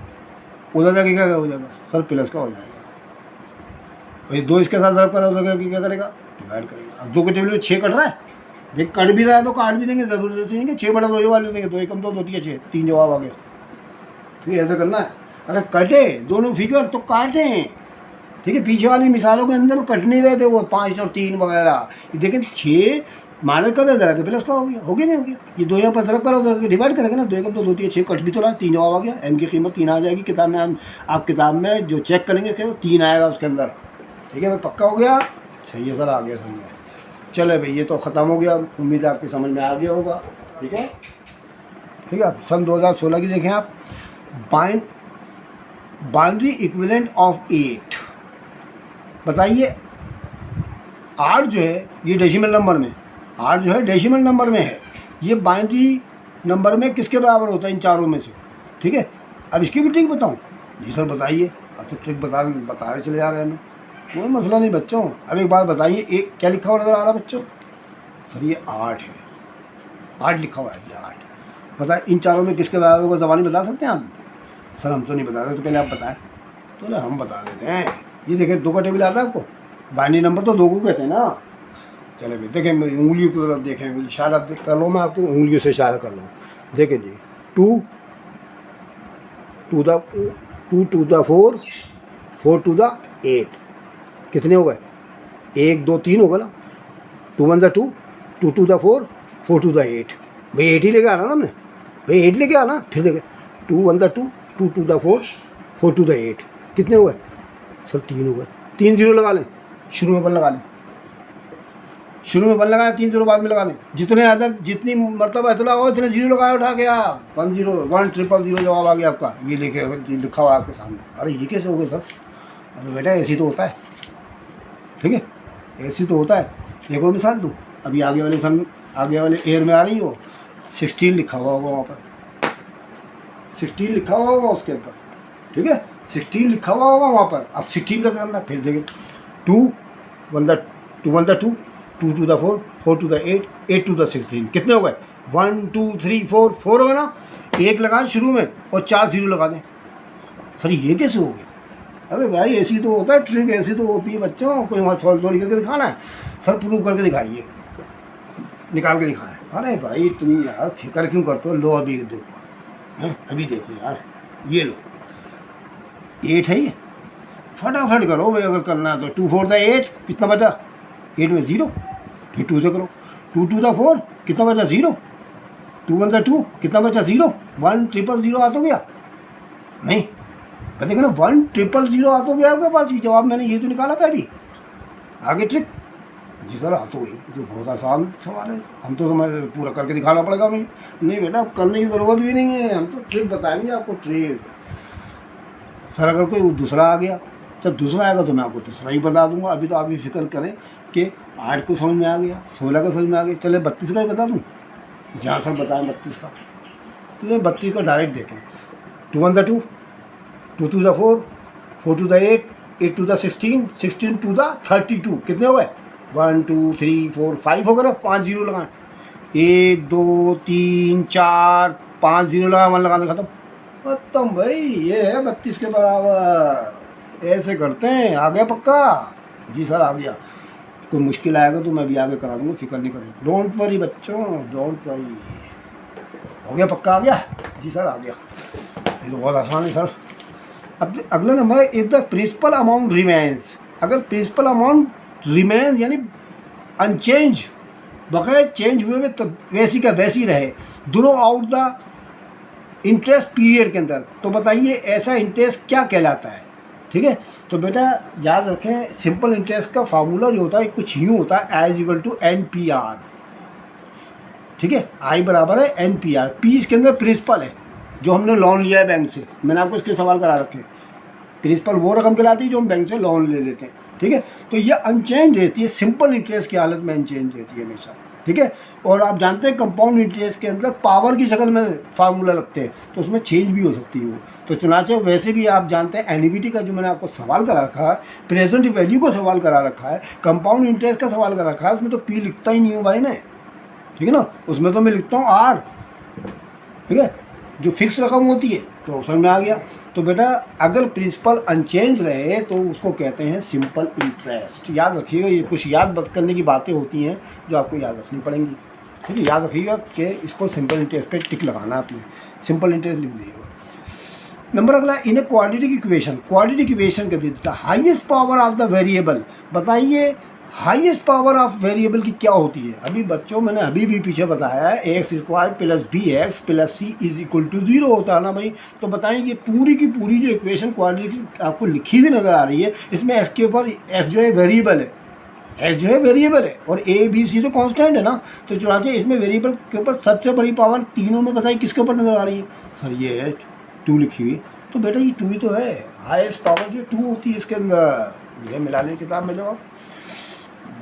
उधर जाके क्या हो जाएगा सर, प्लस का हो जाएगा। और ये 2 इसके साथ रब करा, उधर जाके क्या करेगा, डिवाइड करेगा। अब 2 के टेबल में 6 कट रहा है, देख कट भी रहा है तो काट भी देंगे, जरूरत नहीं है 6 बटा 2 वाले देंगे, 2 एकम 2 2 3 6, 3 जवाब आ गया। ठीक है, ऐसा करना है। अगर कटे दोनों फिगर तो काटें, ठीक है। पीछे वाली मिसालों के अंदर कट नहीं रहे थे वो 5 और 3 वगैरह। देखें 6 माइनस कर देता है तो प्लस का हो गया नहीं हो गया। ये 2 यहाँ पर सरक करो तो डिवाइड करेंगे ना, 2 एकम तो 2 3 6 कट भी तो रहा, 3 जवाब आ गया। एम की कीमत 3 आ जाएगी किताब में। आप किताब में जो चेक करेंगे उसके 3 आएगा उसके अंदर। ठीक है भाई, पक्का हो गया। सही है सर, आ गया समझ में। चले भाई, ये तो ख़त्म हो गया, उम्मीद है आपकी समझ में आ गया होगा। ठीक है, ठीक है। सन 2016 की देखें आप, बाइनरी इक्विवेलेंट ऑफ 8। बताइए 8 जो है ये डेसिमल नंबर में, 8 जो है डेसिमल नंबर में है, ये बाइनरी नंबर में किसके बराबर होता है इन चारों में से। ठीक है, अब इसकी भी ट्रिक बताऊँ? जी सर बताइए। अब तो ट्रिक बता रहे चले जा रहे हैं हमें, कोई मसला नहीं बच्चों। अब एक बात बताइए, एक क्या लिखा हुआ नजर आ रहा है बच्चों? सर ये 8 है, 8 लिखा हुआ है, ये 8। बताए इन चारों में किसके बराबर होगा, ज़बानी बता सकते हैं आप? सर हम तो नहीं बता रहे, तो पहले आप बताएं। तो हम बता देते हैं। ये देखें 2 का टेबल आता है आपको, बाइनरी नंबर तो 2 को कहते हैं ना। चले भाई देखें, मेरी उंगलियों की तरफ देखें, इशारा कर लो, मैं आपको उंगलियों से इशारा कर लूँ। देखें जी, 2 टू द 4, 4 टू द 8, कितने हो गए? 1 2 3 होगा ना। 2 1 2, 2 टू द 4, 4 टू द 8। भाई 8 ही लेके आना ना हमने, भाई 8 लेके आना। फिर देखें 2 1 2, 2 टू द 4, 4 टू द 8, कितने हो गए सर? 3 हो गए। 3 0 लगा लें, शुरू में 1 लगा लें, शुरू में 1 लगाया, 3 0 बाद में लगा दें। जितने अदद जितनी मतलब इतना हो इतने 0 लगाए उठा के आप 1 0 1 0 0 जवाब आ गया आपका। ये लेके लिखा हुआ आपके सामने। अरे ये कैसे हो गए सर? अरे बेटा ऐसी तो होता है, ठीक है, ऐसी तो होता है। एक और मिसाल दूँ, अभी आगे वाले एयर में आ रही हो, 16 लिखा हुआ होगा वहाँ पर, 16 लिखा हुआ होगा उसके ऊपर। ठीक है, 16 लिखा हुआ होगा वहाँ पर। अब 16 का करना, फिर देखें 2 1 2, 2 to the 4, 4 to the 8, 8 to the 16, कितने हो गए? 1 2 3 4 होगा ना। 1 लगाएं शुरू में और 4 0 लगा दें। सर ये कैसे हो गया? अरे भाई ऐसी तो होता है ट्रिक, ऐसी तो होती है बच्चों। कोई वहाँ सॉल्व थोड़ी करके दिखाना है सर, प्रूव करके दिखाइए, निकाल के दिखाएं। अरे भाई तुम यार फिक्र क्यों करते हो? लो अभी देखो, हैं अभी देखो यार, ये लो 8 है, ये फटाफट करो भाई अगर करना है तो। 2 4 द 8, कितना बचा? 8 में 0, फिर 2 से करो। 2 2 द 4, कितना बचा? 0। 2 1 द 2, कितना बचा? 0। 1 0 0 आ तो गया नहीं? देखो ना 1 0 0 आ तो गया आपके पास। ये जवाब मैंने ये तो निकाला था अभी। आगे ट्रिक? जी सर आ तो गई, जो बहुत आसान सवाल है, हम तो समझ पूरा करके दिखाना पड़ेगा हमें। नहीं बेटा अब करने की ज़रूरत भी नहीं है, हम तो ट्रिक बताएंगे आपको, ट्रिक। सर अगर कोई दूसरा आ गया, जब दूसरा आएगा तो मैं आपको दूसरा ही बता दूंगा। अभी तो आप ये फिक्र करें कि 8 को समझ में आ गया, 16 का समझ में आ गया, चले 32 का ही बता दूँ। जहाँ सर बताएं 32 का, तो 32 का डायरेक्ट देखें। 2 1 2, 2 to the 4, 4 to the 8, 8 to the 16, 16 to the 32, कितने हो गए? 1 2 3 4 5 हो गए ना। 5 0 लगाएं, 1 2 3 4 5 0 लगाएं, 1 लगाने खत्म खत्म भाई। ये है 32 के बराबर। ऐसे करते हैं। आ गया पक्का? जी सर आ गया। कोई मुश्किल आएगा तो मैं भी आगे करा दूंगा, फिक्र नहीं करें। डोंट वरी बच्चों, डोंट वरी। हो गया पक्का? आ गया? जी सर आ गया। ये तो बहुत आसान है सर। अब अगला नंबर है, if the principal amount remains. अगर प्रिंसिपल अमाउंट रिमेन्स यानी अनचेंज, बगैर चेंज हुए में, तब वैसी का वैसी रहे दोनों आउट द इंटरेस्ट पीरियड के अंदर, तो बताइए ऐसा इंटरेस्ट क्या कहलाता है? ठीक है, तो बेटा याद रखें, सिंपल इंटरेस्ट का फार्मूला जो होता है कुछ यूँ होता है, आई इक्वल टू NPR। ठीक है, आई बराबर है NPR। पी इसके अंदर प्रिंसिपल है, जो हमने लोन लिया है बैंक से। मैंने आपको इसके सवाल करा रखे। प्रिंसिपल वो रकम कहलाती है जो हम बैंक से लोन ले लेते हैं। ठीक है, तो ये अनचेंज रहती है, सिंपल इंटरेस्ट की हालत में अनचेंज रहती है हमेशा। ठीक है। और आप जानते हैं कंपाउंड इंटरेस्ट के अंदर पावर की शक्ल में फार्मूला लगते हैं, तो उसमें चेंज भी हो सकती है वो। तो चुनाचे वैसे भी आप जानते हैं एनईवीटी का जो मैंने आपको सवाल करा रखा है, प्रेजेंट वैल्यू को सवाल करा रखा है, कंपाउंड इंटरेस्ट का सवाल करा रखा है, उसमें तो पी लिखता ही नहीं हूँ भाई मैं, ठीक है ना। उसमें तो मैं लिखता हूँ आर, ठीक है, जो फिक्स रकम होती है। तो समझ में आ गया। तो बेटा अगर प्रिंसिपल अनचेंज रहे तो उसको कहते हैं सिंपल इंटरेस्ट। याद रखिएगा, ये कुछ याद करने की बातें होती हैं जो आपको याद रखनी पड़ेंगी, ठीक है। याद रखिएगा कि इसको सिंपल इंटरेस्ट पे टिक लगाना आपने, सिंपल इंटरेस्ट लिख दीजिएगा। नंबर अगला, in a quadratic equation, quadratic equation के the highest power of the variable. बताइए हाईएस्ट पावर ऑफ वेरिएबल की क्या होती है। अभी बच्चों मैंने अभी भी पीछे बताया है x square plus b x plus c is equal to 0 होता है ना भाई। तो बताएं ये पूरी की पूरी जो इक्वेशन क्वाड्रेटिक आपको लिखी हुई नज़र आ रही है, इसमें एस के ऊपर एस जो है वेरिएबल है, एस जो है वेरिएबल है और ए बी सी तो कांस्टेंट है ना। तो चुनाचे इसमें वेरिएबल के ऊपर सबसे बड़ी पावर तीनों में बताइए किसके ऊपर नज़र आ रही है। सर ये है 2 लिखी हुई, तो बेटा ये 2 ही तो है, हाईएस्ट पावर जो 2 होती है इसके अंदर। ये मिला लें किताब में, जवाब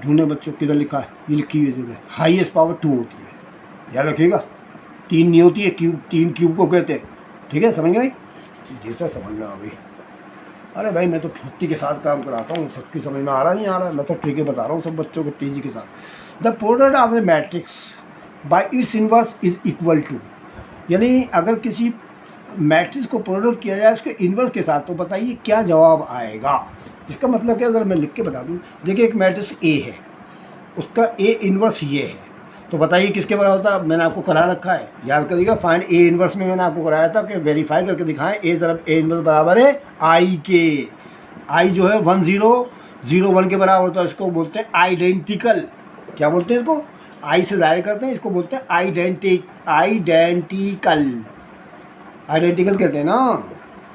ढूंढे बच्चों किधर लिखा है, ये लिखी हुई है, हाईएस्ट पावर 2 होती है। याद रखिएगा 3 नहीं होती है, क्यूब 3 क्यूब को कहते हैं, ठीक है। समझ गए, जैसा समझना आ गई। अरे भाई मैं तो फुर्ती के साथ काम कराता हूँ, सबकी समझ में आ रहा नहीं आ रहा, मैं तो ट्रिकें बता रहा हूँ सब बच्चों को तेजी के साथ। The product of the matrix by its inverse is equal to, यानी अगर किसी मैट्रिक्स को प्रोडक्ट किया जाए उसके इनवर्स के साथ, तो बताइए क्या जवाब आएगा। इसका मतलब क्या, अगर मैं लिख के बता दूँ, देखिए एक मैट्रिक्स ए है, उसका ए इनवर्स ये है, तो बताइए किसके बराबर होता है। मैंने आपको करा रखा है, याद करिएगा, फाइंड ए इनवर्स में मैंने आपको कराया था कि वेरीफाई करके दिखाएं ए तरफ ए इनवर्स बराबर है आई के। आई जो है 1001 के बराबर होता है, इसको बोलते हैं आइडेंटिकल। क्या बोलते हैं इसको, आई से जाहिर करते हैं, इसको बोलते हैं आइडेंटिकल कहते हैं ना।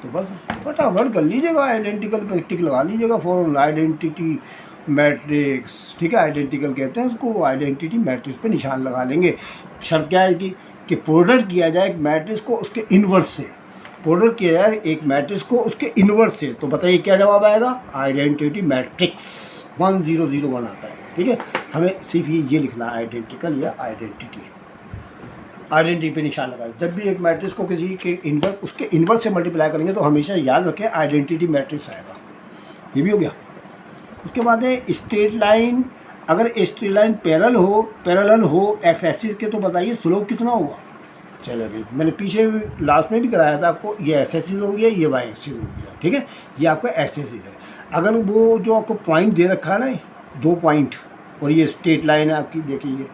तो बस फटाफट कर लीजिएगा, आइडेंटिकल पे टिक लगा लीजिएगा फॉर्मूला, आइडेंटिटी मैट्रिक्स, ठीक है, आइडेंटिकल कहते हैं उसको, आइडेंटिटी मैट्रिक्स पे निशान लगा लेंगे। शर्त क्या है कि प्रोडक्ट किया जाए एक मैट्रिक्स को उसके इन्वर्स से, प्रोडक्ट किया जाए एक मैट्रिक्स को उसके इन्वर्स से, तो बताइए क्या जवाब आएगा, आइडेंटिटी मैट्रिक्स 1001 आता है, ठीक है। हमें सिर्फ ये लिखना है आइडेंटिकल या आइडेंटिटी पे निशान लगाए। जब भी एक मैट्रिक्स को किसी के इन्वर्स उसके इन्वर्स से मल्टीप्लाई करेंगे तो हमेशा याद रखें आइडेंटिटी मैट्रिक्स आएगा। ये भी हो गया। उसके बाद है स्ट्रेट लाइन, अगर स्ट्रेट लाइन पैरेलल हो एक्स एक्सिस के, तो बताइए स्लोप कितना होगा। चलिए भाई मैंने पीछे लास्ट में भी कराया था आपको, ये एक्स एक्सिस हो गया, ये वाई एक्सिस हो गया, ठीक है, ये आपका एक्स एक्सिस है। अगर वो जो आपको पॉइंट दे रखा है ना 2 पॉइंट, और ये स्ट्रेट लाइन है आपकी, देखिए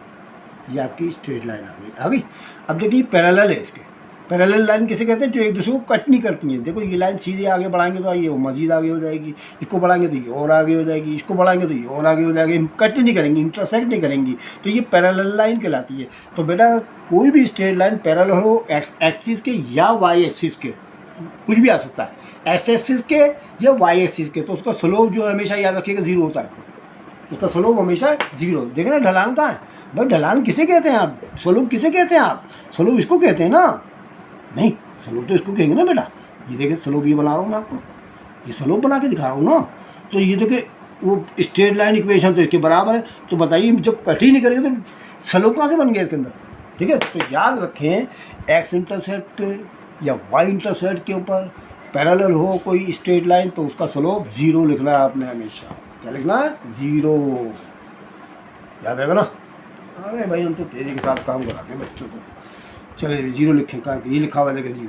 ये आपकी स्ट्रेट लाइन आ गई। अब देखिए पैरेलल है, इसके पैरेलल लाइन किसे कहते हैं, जो एक दूसरे को कट नहीं करती हैं। देखो ये लाइन सीधे आगे बढ़ाएंगे तो ये मजीद आगे हो जाएगी, इसको बढ़ाएंगे तो ये और आगे हो जाएगी, इसको बढ़ाएंगे तो ये और आगे हो जाएगी, कट नहीं करेंगी, इंटरसेक्ट नहीं करेंगी, तो ये पैरेलल लाइन कहलाती है। तो बेटा कोई भी स्ट्रेट लाइन पैरेलल हो एक्स एक्सिस के या वाई एक्सिस के, कुछ भी आ सकता है, एक्स एक्सिस के या वाई एक्सिस के, तो उसका स्लोप जो हमेशा याद रखिएगा 0 होता है, उसका स्लोप हमेशा 0। देखें ना ढलान कहाँ है भाई, ढलान किसे कहते हैं आप, स्लोप किसे कहते हैं आप, स्लोप इसको कहते हैं ना, नहीं स्लोप तो इसको कहेंगे ना बेटा। ये देखिए स्लोप ये बना रहा हूँ मैं आपको, ये स्लोप बना के दिखा रहा हूँ ना। तो ये देखिए वो स्ट्रेट लाइन इक्वेशन तो इसके बराबर है, तो बताइए जब कट ही नहीं करेंगे तो स्लोप कहाँ से बन गया इसके अंदर, ठीक है। तो याद रखें एक्स इंटरसेप्ट पे या वाई इंटरसेप्ट के ऊपर पैरेलल हो कोई स्ट्रेट लाइन, तो उसका स्लोप 0 लिखना है आपने हमेशा। क्या लिखना है, 0, याद रहेगा ना। अरे भाई हम तो तेज़ी के साथ काम कराते हैं बच्चों को। चलिए 0 लिखें, कहाँ ये लिखा हुआ है 0।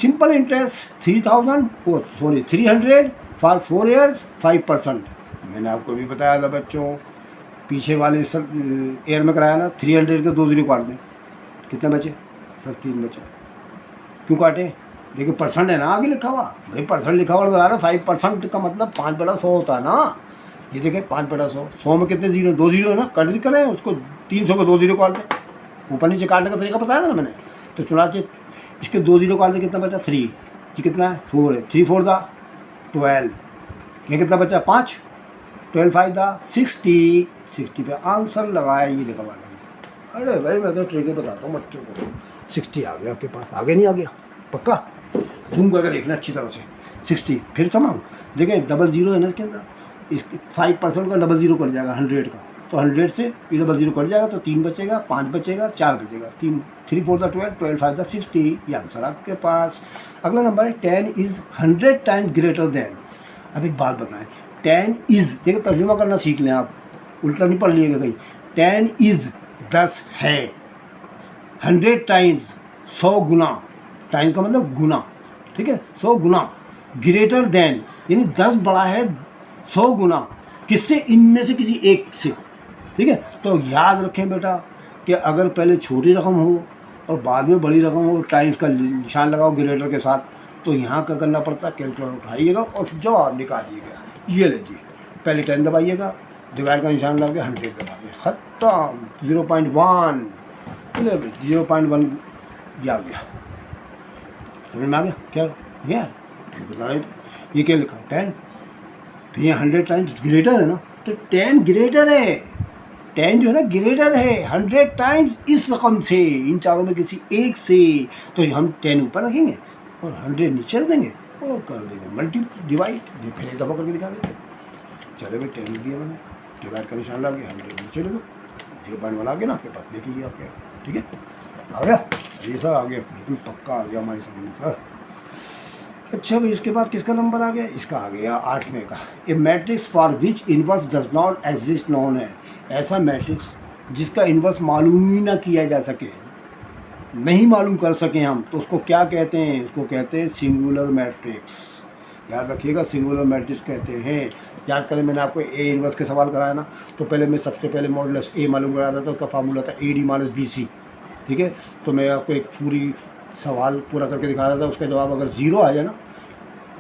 Simple interest 300 for 4 years 5%। मैंने आपको भी बताया था बच्चों, पीछे वाले ईयर में कराया ना, 300 के 2 0 काट दें, कितने बचे सर, 3 बचे। क्यों काटे, देखिए परसेंट है ना आगे लिखा हुआ, भाई परसेंट लिखा हुआ नजर आ रहा है, 5% का मतलब 5/100 होता है ना। ये देखें 5/100, 100 में कितने 0, 2 0 है ना, कट करें उसको, 300 को 2 0 काट दें, ऊपर नीचे काटने का तरीका बताया था ना मैंने। तो चुनाचे इसके 2 0 काट दें, कितना बचा 3, ये कितना है 4 है, 3 4 दा 12, ये कितना बचा 5, 12 5 दा 60 पे आंसर लगाया, ये लिखा हुआ है। अरे भाई मैं तो ट्रिक बताता हूँ बच्चों को। 60 आ गया आपके पास, आगे नहीं आ गया, पक्का जूम करके देखना अच्छी तरह से। 60 फिर तमाम देखें, 00 है ना इसके अंदर, इस 5% का 00 कर जाएगा 100 का, तो 100 से ये डबल 0 कट जाएगा तो 3 बचेगा, 5 बचेगा, 4 बचेगा, 3 4 12, 12 5 60, ये आंसर आपके पास। अगला नंबर है 10 इज़ 100 टाइम्स ग्रेटर देन। अब एक बात बताएं, 10 इज़, देखो तर्जुमा करना सीख लें आप, उल्टा नहीं पढ़ लिएगा कहीं। 10 इज़ 10 है, 100 टाइम्स 100 गुना, टाइम्स का मतलब गुना, ठीक है, 100 गुना, ग्रेटर देन यानी 10 बड़ा है 100 गुना, किससे? इनमें से किसी एक से, ठीक है। तो याद रखें बेटा कि अगर पहले छोटी रकम हो और बाद में बड़ी रकम हो, टाइम्स का निशान लगाओ ग्रेटर के साथ, तो यहाँ क्या करना पड़ता है, कैलकुलेटर उठाइएगा और जवाब निकालिएगा। ये लीजिए, पहले 10 दबाइएगा, डिवाइड का निशान लगा के 100 दबा दिया, ख़त्म। 0.1, 0.1 ये आ गया, समझ में आ गया क्या? ये फिर बता रहे ये क्या लिखा 10, तो ये 100 टाइम्स ग्रेटर है ना, तो 10 ग्रेटर है, 10 जो है ना ग्रेटर है 100 टाइम्स इस रकम से, इन चारों में किसी एक से। तो हम 10 ऊपर रखेंगे और 100 नीचे रख देंगे और कर देंगे मल्टी डिवाइड, फिर एक दफ़ा करके दिखा देंगे। चलो भाई 10 दिया मैंने, डिवाइड का निशान लगा के 100 नीचे लगो, 0.1 आ गया ना आपके पास, देखिए आ गया, ठीक है, आ गया ये सर, आ गया बिल्कुल पक्का आ गया हमारे सामने सर। अच्छा भाई इसके बाद किसका नंबर आ गया? इसका आ गया 8वें का। A matrix for which inverse does not exist non है, ऐसा मैट्रिक्स जिसका इन्वर्स मालूम ही ना किया जा सके, नहीं मालूम कर सके हम, तो उसको क्या कहते हैं? उसको कहते हैं सिंगुलर मैट्रिक्स। याद रखिएगा, सिंगुलर मैट्रिक्स कहते हैं। याद करें मैंने आपको ए इन्वर्स के सवाल कराया ना, तो पहले मैं सबसे पहले मॉडुलस ए मालूम कराया था, तो उसका फार्मूला था AD माइनस BC, ठीक है। तो मैं आपको एक पूरी सवाल पूरा करके दिखा रहा था, उसका जवाब अगर 0 आ जाए ना,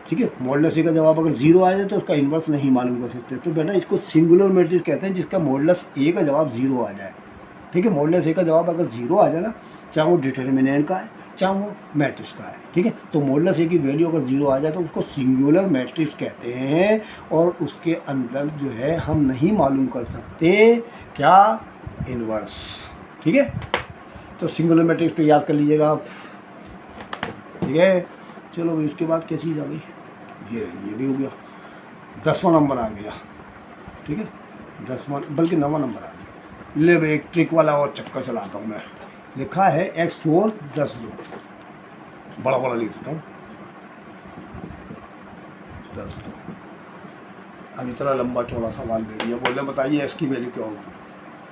ठीक है, मॉडुलस ए का जवाब अगर 0 आ जाए तो उसका इन्वर्स नहीं मालूम कर सकते। तो बेटा इसको सिंगुलर मैट्रिक्स कहते हैं जिसका मॉडुलस ए का जवाब 0 आ जाए, ठीक है। मॉडुलस ए का जवाब अगर 0 आ जाए ना, चाहे वो डिटर्मिनेंट का है चाहे वो मैट्रिक्स का है, ठीक है, तो मॉडुलस ए की वैल्यू अगर 0 आ जाए तो उसको सिंगुलर मैट्रिक्स कहते हैं। और उसके अंदर जो है हम नहीं मालूम कर सकते क्या? इन्वर्स, ठीक है। तो सिंगुलर मैट्रिक्स पे याद कर लीजिएगा आप, ठीक है। चलो भाई उसके बाद क्या चीज़ आ गई? ये भी हो गया, 10वां नंबर आ गया, ठीक है, 10वां बल्कि 9वां नंबर आ गया। ले भाई एक ट्रिक वाला और चक्कर चलाता हूँ मैं। लिखा है x4 10 2, बड़ा बड़ा लिख देता हूँ 10 2। अब इतना लंबा चौड़ा सवाल दे दिया, बोले बताइए x की वैल्यू क्या होगी,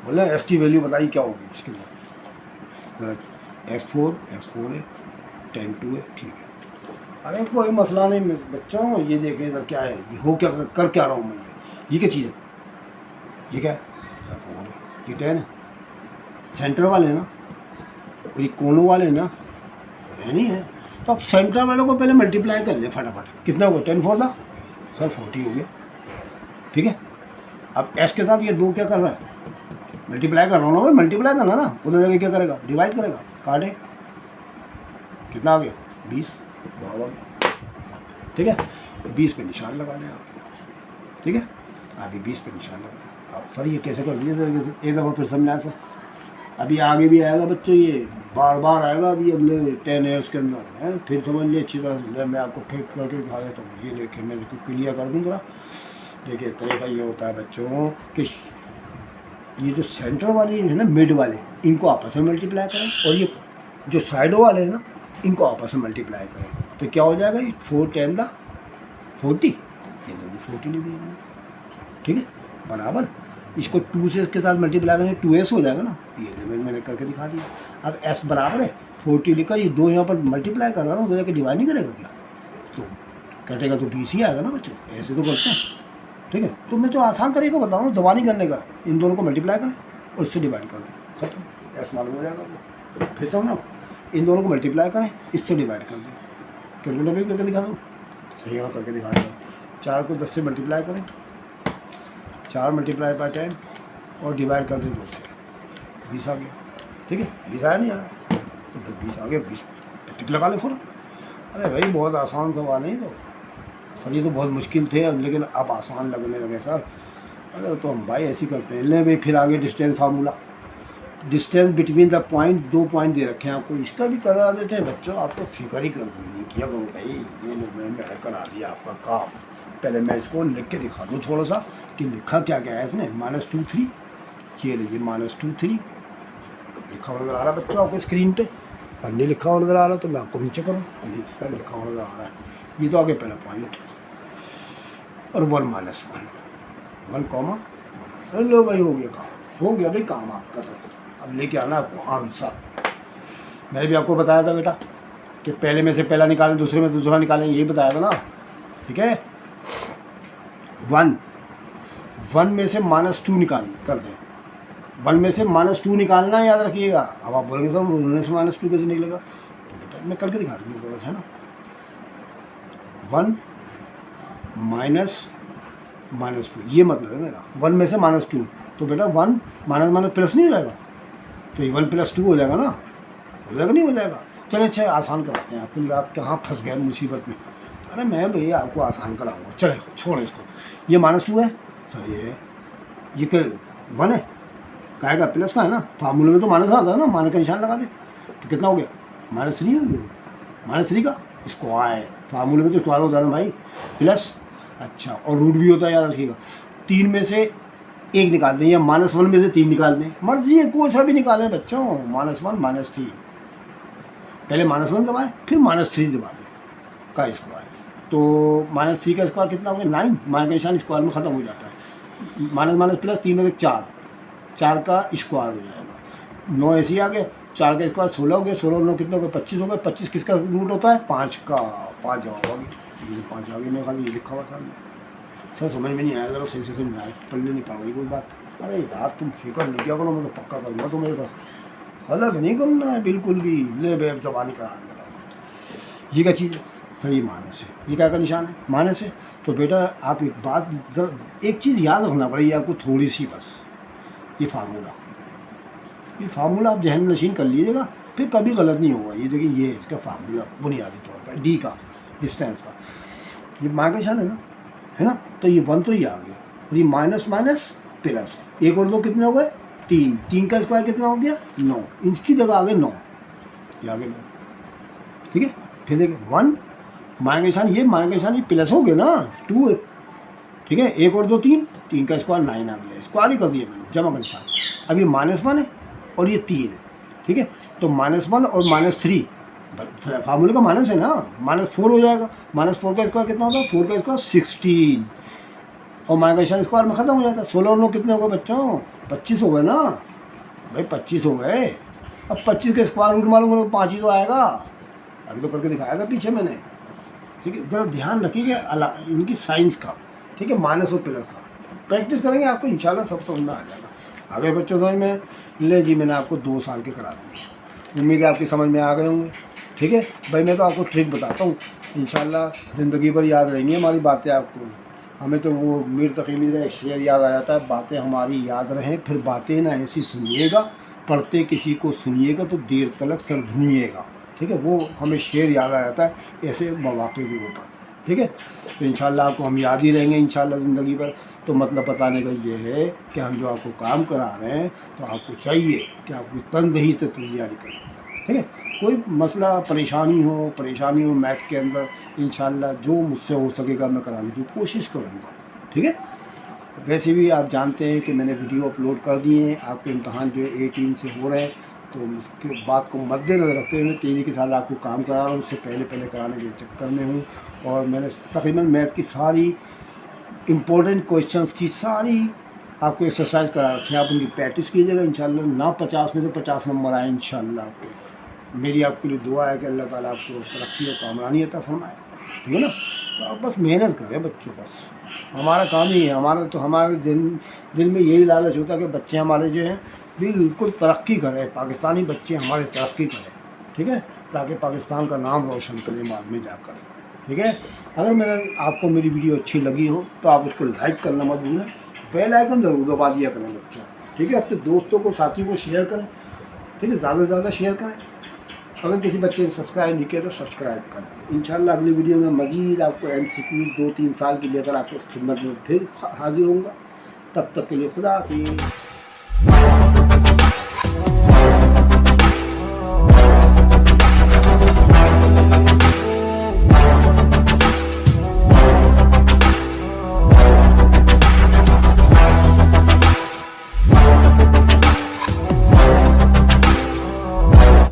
बोले x की वैल्यू बताइए क्या होगी। इसके बाद x4 है, 10 2 है, ठीक है। अरे कोई मसला नहीं बच्चों, ये देखें इधर क्या है, ये हो क्या कर क्या रहा हूँ मैं, ये क्या चीज़ है, ये क्या है सर? 4 है, ये 10 है, सेंटर वाले ना और ये कोनों वाले ना, है नहीं है, तो आप सेंटर वालों को पहले मल्टीप्लाई कर लें फटाफट। कितना हुआ? 10 4 था सर, 40 हो गया, ठीक है। अब एस के साथ ये 2 क्या कर रहा है? मल्टीप्लाई कर रहा हूँ ना भाई, मल्टीप्लाई करना ना, उधर जाके क्या करेगा? डिवाइड करेगा, काटे, कितना आ गया? 20, जवाब आ गया, ठीक है। 20 पे निशान लगा लें आप, ठीक है, अभी 20 पे निशान लगा आप। सर ये कैसे कर दिए सर? एक दफ़ा फिर समझाएं सर, अभी आगे भी आएगा बच्चों, ये बार बार आएगा अभी अगले 10 ईयर्स के अंदर है, फिर समझ लिए अच्छी तरह से। मैं आपको फिर करके दिखा देता हूँ, ये लेके मैं इसको क्लियर कर दूँ थोड़ा। देखिए तरीका ये होता है बच्चों कि ये जो सेंटर वाले है ना, मिड वाले, इनको आपस में मल्टीप्लाई करें, और ये जो साइडों वाले हैं ना, इनको आपस में मल्टीप्लाई करें, तो क्या हो जाएगा? ये 4 10 40, ये 40 लिख दिया, ठीक है, बराबर। इसको 2 से इसके साथ मल्टीप्लाई करें 2s हो जाएगा ना, ये मैंने करके दिखा दिया। अब s बराबर है 40 लिखकर ये 2 यहाँ पर मल्टीप्लाई कर रहा हूँ, तो जाके डिवाइड नहीं करेगा क्या? तो कटेगा तो 20 ही आएगा ना बच्चों, ऐसे तो करते हैं, ठीक है। तो मैं तो आसान तरीका बता रहा हूँ जबानी करने का, इन दोनों को मल्टीप्लाई करें और इससे डिवाइड कर दें, खत्म, s मालूम हो जाएगा। फिर समझना, इन दोनों को मल्टीप्लाई करें, इससे डिवाइड कर दें, कैलकुलेटर भी करके दिखा दूँ, सही यहाँ करके दिखा दूँ। 4 को 10 से मल्टीप्लाई करें, 4 मल्टीप्लाई बाय 10 और डिवाइड कर दें 2 से, 20 आ गया, ठीक है। 20 आया नहीं आया, तो 20 आ गया, 20 टिक लगा ले फिर। अरे भाई बहुत आसान सवाल नहीं, तो सर ये तो बहुत मुश्किल थे अब, लेकिन अब आसान लगने लगे सर। अरे तो हम भाई ऐसे ही करते हैं। ले भाई फिर आगे distance formula, distance between the point, 2 point दे रखे हैं आपको, इसका भी करा देते हैं बच्चों, आप तो फिक्र ही कर नहीं किया करो भाई, ये लोग मैंने करा दिया आपका काम। पहले मैं इसको लिख के दिखा दूँ थोड़ा सा कि लिखा क्या क्या है इसने। -2 3 ये लीजिए -2 3 लिखा हुआ नज़र आ रहा है बच्चों आपको स्क्रीन पे, और नहीं लिखा हुआ नज़र आ रहा तो मैं आपको नीचे करूँ, नहीं सर लिखा हुआ नज़र आ रहा है। ये तो आगे पहला पॉइंट, और 1 -1 1 कॉमा। अरे लो भाई हो गया काम, हो गया भाई काम आपका। तो अब लेके आना आपको आंसर। मैंने भी आपको बताया था बेटा कि पहले में से पहला निकालें, दूसरे में दूसरा निकालें, यही बताया था ना, ठीक है। 1 में से -2 निकाल कर दें, 1 में से -2 निकालना याद रखिएगा। अब आप बोलेंगे सर 1 से -2 कैसे निकलेगा, तो बेटा मैं करके दिखा दूँगा थोड़ा सा, है ना। 1 -2 ये मतलब है मेरा, 1 में से -2, तो बेटा 1 माइनस प्लस नहीं हो जाएगा, तो ये 1 + 2 हो जाएगा ना, हो जाएगा नहीं हो जाएगा। चलिए अच्छा आसान कराते हैं आपके लिए, आप कहाँ फंस गए मुसीबत में। अरे मैं भैया आपको आसान कराऊंगा, चले छोड़ो इसको। ये -2 है सर, ये क्या 1 है, काय का प्लस का है ना, फार्मूले में तो माइनस आता है ना, माइनस का निशान लगा दे तो कितना हो गया -3 हो गया, -3 का स्क्वायर, फार्मूले में तो स्क्वायर होता है ना भाई, प्लस। अच्छा और रूट भी होता है याद रखिएगा। 3 में से 1 निकाल दें या -1 में से 3 निकाल दें, मर्जी है कोई सा भी निकालें बच्चों। -1 -3, पहले -1 दबाएं फिर -3 दबा दें का स्क्वायर, तो -3 का स्क्वायर कितना हो गया 9, माइनस का निशान स्क्वायर में ख़त्म हो जाता है, माइनस प्लस 3 में 4, 4 का स्क्वायर हो जाएगा, 9 ऐसे ही आ गया, 4 का स्क्वायर 16 हो गया, 16 9 कितना हो गया 25 हो गया, 25 किसका रूट होता है 5 का, 5 जवाब आ गया, 5 आ गया, मैं खाली ये लिखा हुआ सामने। सर समझ में नहीं आया, ज़रा सही से समझ आया, पढ़ने नहीं पा रही कोई बात। अरे यार तुम फिक्र नहीं किया करो, मैं तो पक्का करूँगा, तो मेरे पास गलत नहीं करना है बिल्कुल भी, ले बेब जबानी कराने लगा। ये क्या चीज़ है सर, ये माइनस है, ये क्या का निशान है माइनस है। तो बेटा आप एक बात जरा एक चीज़ याद रखना पड़ेगी आपको थोड़ी सी, बस ये फार्मूला आप जहन नशीन कर लीजिएगा, फिर कभी गलत नहीं होगा। ये देखिए ये इसका फार्मूला बुनियादी तौर पर डी का डिस्टेंस का, ये माइनस का निशान है ना, तो ये 1 तो ये आ गया, और ये माइनस प्लस, 1 और 2 कितने हो गए 3, 3 का स्क्वायर कितना हो गया 9, इसकी जगह आ गए 9, ये आ गए 9, ठीक है। फिर देखिए 1 माइनस का निशान, ये माइनस का निशान ये प्लस हो गया ना 2 है, ठीक है। 1 और 2 3, 3 का स्क्वायर 9 आ गया, स्क्वायर ही कर दिया मैंने, जमा का निशान। अब ये -1 है और ये 3 है, ठीक है। तो -1 और -3 फार्मूले का माइनस है ना, -4 हो जाएगा, -4 का स्क्वायर कितना होता है 4 का स्क्वायर 16, और माइनस का निशान स्क्वायर में ख़त्म हो जाता है। 16 और 9 कितने हो गए बच्चों 25 हो गए ना भाई, 25 हो गए। अब 25 के स्क्वायर रूट मालूम करो 5 ही तो आएगा, अभी तो करके दिखाया था पीछे मैंने, ठीक है। ज़रा ध्यान रखिएगा इनकी साइंस का, ठीक है, माइनस और प्लस का प्रैक्टिस करेंगे आपको इंशाल्लाह सब समझ में आ जाएगा। आगे बच्चों समझ में ले जी, मैंने आपको 2 साल के करा दिए, उम्मीद है आपकी समझ में आ गए होंगे, ठीक है भाई। मैं तो आपको ट्रिक बताता हूँ, इंशाल्लाह ज़िंदगी भर याद रहेंगी हमारी बातें आपको। हमें तो वो मीर तकी मीर का शेर याद आ जाता है, बातें हमारी याद रहें, फिर बातें ना ऐसी सुनिएगा, पढ़ते किसी को सुनिएगा तो देर तलक सर धुनिएगा, ठीक है। वो हमें शेर याद आ जाता है, ऐसे मौके भी होता है, ठीक है। तो इंशाल्लाह आपको हम याद ही रहेंगे इंशाल्लाह ज़िंदगी भर। तो मतलब बताने का ये है कि हम जो आपको काम करा रहे हैं तो आपको चाहिए कि आपकी तनदेही से तैयारी करें, ठीक है। कोई मसला परेशानी हो मैथ के अंदर, इंशाल्लाह जो मुझसे हो सकेगा मैं कराने की कोशिश करूँगा, ठीक है। वैसे भी आप जानते हैं कि मैंने वीडियो अपलोड कर दिए हैं, आपके इम्तहान जो 18 से हो रहे हैं, तो उसके बात को मद्देनज़र रखते हुए तेज़ी के साथ आपको काम करा रहा हूँ, उससे पहले कराने के चक्कर में हूँ। और मैंने तकरीबन मैथ की सारी इम्पोर्टेंट क्वेश्चंस की सारी आपको एक्सरसाइज करा रखी है, आप उनकी प्रैक्टिस कीजिएगा इंशाल्लाह। ना 50 में से 50 नंबर आए इंशाल्लाह आपके। मेरी आपके लिए दुआ है कि अल्लाह ताला आपको तरक्की और कामरानी अता फरमाए, ठीक है ना। तो आप बस मेहनत करें बच्चों, बस हमारा काम ही है। हमारे दिल में यही लालच होता है कि बच्चे हमारे जो हैं बिल्कुल तरक्की करें, पाकिस्तानी बच्चे हमारे तरक्की करें, ठीक है, ताकि पाकिस्तान का नाम रोशन करें बाद में जाकर, ठीक है। अगर आपको मेरी वीडियो अच्छी लगी हो तो आप उसको लाइक करना मत भूलें, बेल आइकन ज़रूर दबा दिया करें बच्चों, ठीक है। अपने दोस्तों को साथियों को शेयर करें, ठीक है, ज़्यादा से ज़्यादा शेयर करें। अगर किसी बच्चे ने सब्सक्राइब नहीं किया तो सब्सक्राइब करें। इंशाल्लाह अगली वीडियो में मज़ीद आपको MCQ 2-3 साल की लेकर आपको खिदमत में फिर हाजिर होऊंगा। तब तक के लिए खुदा हाफिज़।